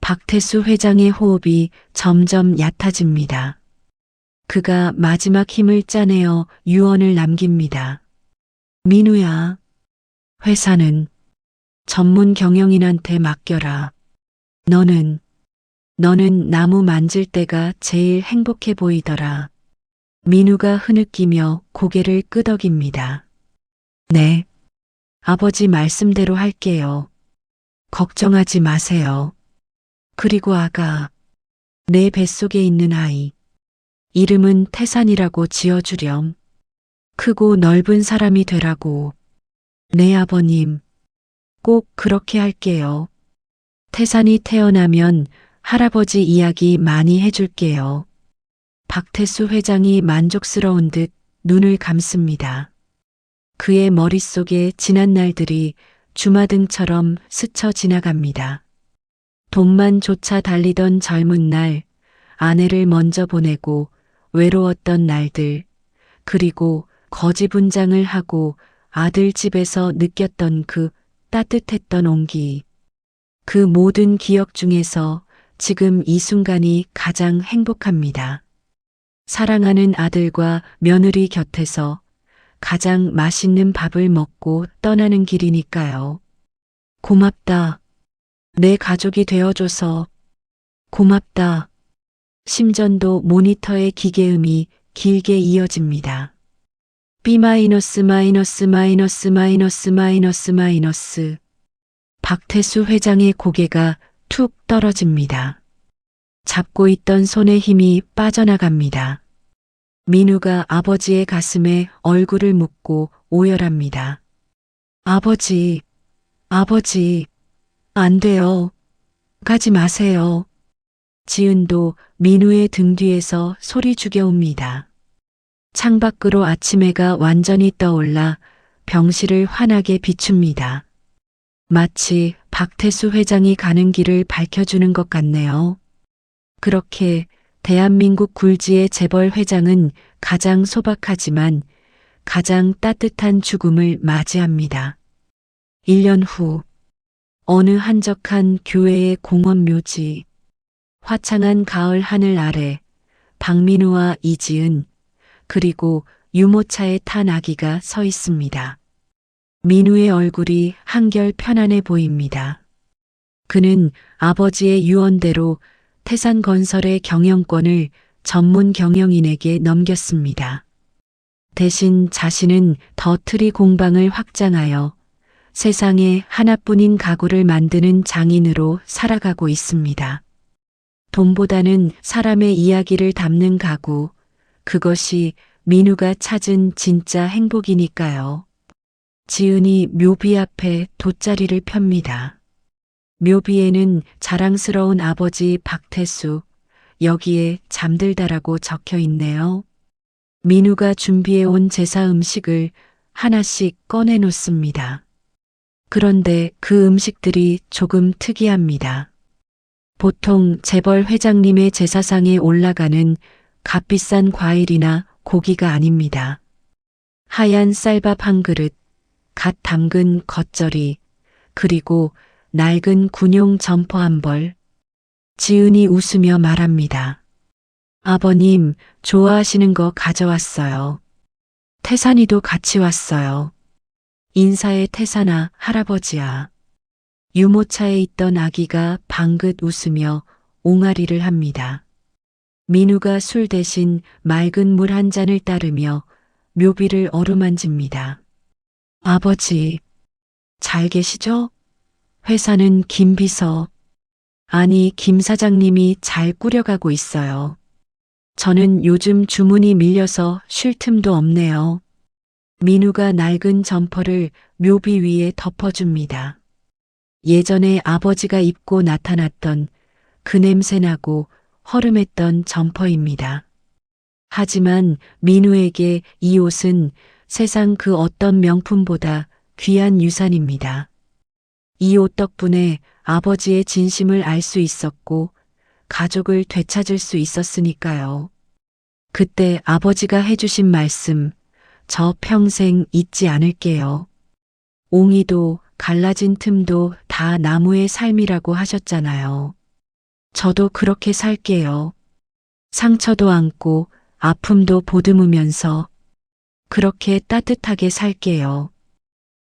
박태수 회장의 호흡이 점점 얕아집니다. 그가 마지막 힘을 짜내어 유언을 남깁니다. 민우야, 회사는 전문 경영인한테 맡겨라. 너는 나무 만질 때가 제일 행복해 보이더라. 민우가 흐느끼며 고개를 끄덕입니다. 네, 아버지 말씀대로 할게요. 걱정하지 마세요. 그리고 아가, 내 뱃속에 있는 아이, 이름은 태산이라고 지어주렴. 크고 넓은 사람이 되라고. 네, 아버님, 꼭 그렇게 할게요. 태산이 태어나면 할아버지 이야기 많이 해줄게요. 박태수 회장이 만족스러운 듯 눈을 감습니다. 그의 머릿속에 지난 날들이 주마등처럼 스쳐 지나갑니다. 돈만 쫓아 달리던 젊은 날, 아내를 먼저 보내고 외로웠던 날들, 그리고 거지분장을 하고 아들 집에서 느꼈던 그 따뜻했던 온기. 그 모든 기억 중에서 지금 이 순간이 가장 행복합니다. 사랑하는 아들과 며느리 곁에서 가장 맛있는 밥을 먹고 떠나는 길이니까요. 고맙다. 내 가족이 되어줘서 고맙다. 심전도 모니터의 기계음이 길게 이어집니다. B 마이너스 마이너스 마이너스 마이너스 마이너스 마이너스. 박태수 회장의 고개가 툭 떨어집니다. 잡고 있던 손의 힘이 빠져나갑니다. 민우가 아버지의 가슴에 얼굴을 묻고 오열합니다. 아버지, 안 돼요. 가지 마세요. 지은도 민우의 등 뒤에서 소리 죽여옵니다. 창밖으로 아침해가 완전히 떠올라 병실을 환하게 비춥니다. 마치 박태수 회장이 가는 길을 밝혀주는 것 같네요. 그렇게 대한민국 굴지의 재벌 회장은 가장 소박하지만 가장 따뜻한 죽음을 맞이합니다. 1년 후, 어느 한적한 교회의 공원 묘지, 화창한 가을 하늘 아래 박민우와 이지은, 그리고 유모차에 탄 아기가 서 있습니다. 민우의 얼굴이 한결 편안해 보입니다. 그는 아버지의 유언대로 태산건설의 경영권을 전문 경영인에게 넘겼습니다. 대신 자신은 더트리 공방을 확장하여 세상에 하나뿐인 가구를 만드는 장인으로 살아가고 있습니다. 돈보다는 사람의 이야기를 담는 가구, 그것이 민우가 찾은 진짜 행복이니까요. 지은이 묘비 앞에 돗자리를 펴니다. 묘비에는 자랑스러운 아버지 박태수, 여기에 잠들다라고 적혀 있네요. 민우가 준비해온 제사 음식을 하나씩 꺼내놓습니다. 그런데 그 음식들이 조금 특이합니다. 보통 재벌 회장님의 제사상에 올라가는 값비싼 과일이나 고기가 아닙니다. 하얀 쌀밥 한 그릇, 갓 담근 겉절이, 그리고 낡은 군용 점퍼 한 벌. 지은이 웃으며 말합니다. 아버님, 좋아하시는 거 가져왔어요. 태산이도 같이 왔어요. 인사해 태산아, 할아버지야. 유모차에 있던 아기가 방긋 웃으며 옹알이를 합니다. 민우가 술 대신 맑은 물 한 잔을 따르며 묘비를 어루만집니다. 아버지, 잘 계시죠? 회사는 김 비서, 아니 김 사장님이 잘 꾸려가고 있어요. 저는 요즘 주문이 밀려서 쉴 틈도 없네요. 민우가 낡은 점퍼를 묘비 위에 덮어줍니다. 예전에 아버지가 입고 나타났던 그 냄새나고 허름했던 점퍼입니다. 하지만 민우에게 이 옷은 세상 그 어떤 명품보다 귀한 유산입니다. 이 옷 덕분에 아버지의 진심을 알 수 있었고 가족을 되찾을 수 있었으니까요. 그때 아버지가 해주신 말씀, 저 평생 잊지 않을게요. 옹이도 갈라진 틈도 다 나무의 삶이라고 하셨잖아요. 저도 그렇게 살게요. 상처도 안고 아픔도 보듬으면서 그렇게 따뜻하게 살게요.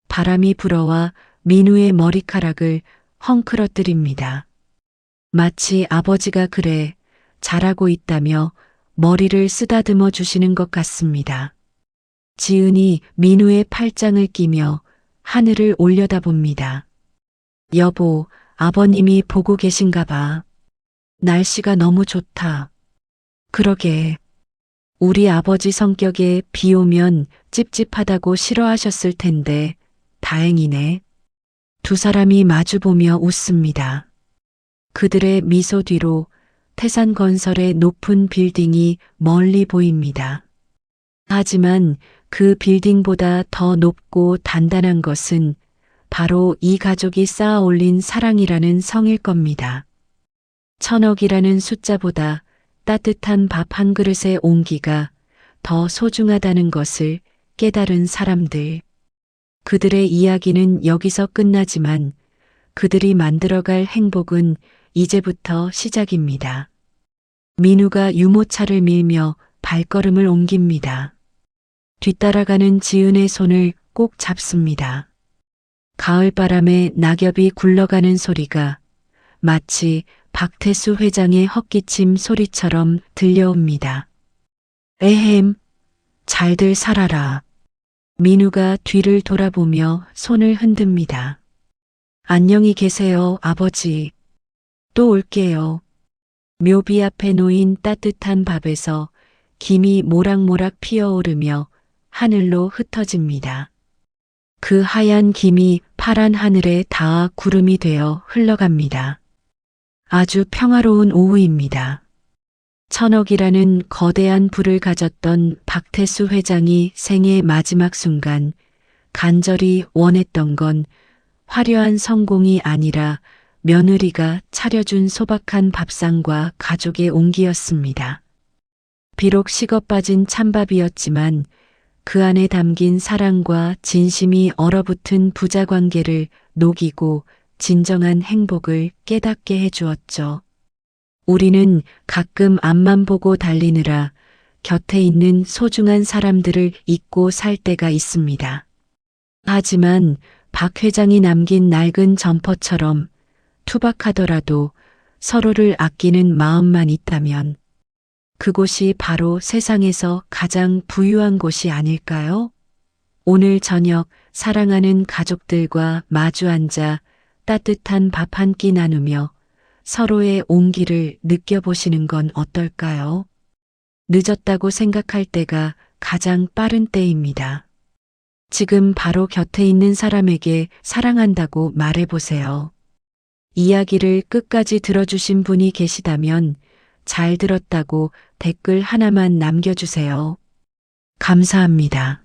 바람이 불어와 민우의 머리카락을 헝클어뜨립니다. 마치 아버지가 그래 잘하고 있다며 머리를 쓰다듬어 주시는 것 같습니다. 지은이 민우의 팔짱을 끼며 하늘을 올려다봅니다. 여보, 아버님이 보고 계신가 봐. 날씨가 너무 좋다. 그러게. 우리 아버지 성격에 비 오면 찝찝하다고 싫어하셨을 텐데 다행이네. 두 사람이 마주보며 웃습니다. 그들의 미소 뒤로 태산건설의 높은 빌딩이 멀리 보입니다. 하지만 그 빌딩보다 더 높고 단단한 것은 바로 이 가족이 쌓아 올린 사랑이라는 성일 겁니다. 1000억이라는 숫자보다 따뜻한 밥 한 그릇의 온기가 더 소중하다는 것을 깨달은 사람들. 그들의 이야기는 여기서 끝나지만 그들이 만들어갈 행복은 이제부터 시작입니다. 민우가 유모차를 밀며 발걸음을 옮깁니다. 뒤따라가는 지은의 손을 꼭 잡습니다. 가을바람에 낙엽이 굴러가는 소리가 마치 박태수 회장의 헛기침 소리처럼 들려옵니다. 에헴, 잘들 살아라. 민우가 뒤를 돌아보며 손을 흔듭니다. 안녕히 계세요, 아버지. 또 올게요. 묘비 앞에 놓인 따뜻한 밥에서 김이 모락모락 피어오르며 하늘로 흩어집니다. 그 하얀 김이 파란 하늘에 닿아 구름이 되어 흘러갑니다. 아주 평화로운 오후입니다. 1000억이라는 거대한 부를 가졌던 박태수 회장이 생애 마지막 순간 간절히 원했던 건 화려한 성공이 아니라 며느리가 차려준 소박한 밥상과 가족의 온기였습니다. 비록 식어빠진 찬밥이었지만 그 안에 담긴 사랑과 진심이 얼어붙은 부자 관계를 녹이고 진정한 행복을 깨닫게 해주었죠. 우리는 가끔 앞만 보고 달리느라 곁에 있는 소중한 사람들을 잊고 살 때가 있습니다. 하지만 박 회장이 남긴 낡은 점퍼처럼 투박하더라도 서로를 아끼는 마음만 있다면 그곳이 바로 세상에서 가장 부유한 곳이 아닐까요? 오늘 저녁 사랑하는 가족들과 마주 앉아 따뜻한 밥 한 끼 나누며 서로의 온기를 느껴보시는 건 어떨까요? 늦었다고 생각할 때가 가장 빠른 때입니다. 지금 바로 곁에 있는 사람에게 사랑한다고 말해보세요. 이야기를 끝까지 들어주신 분이 계시다면 잘 들었다고 댓글 하나만 남겨주세요. 감사합니다.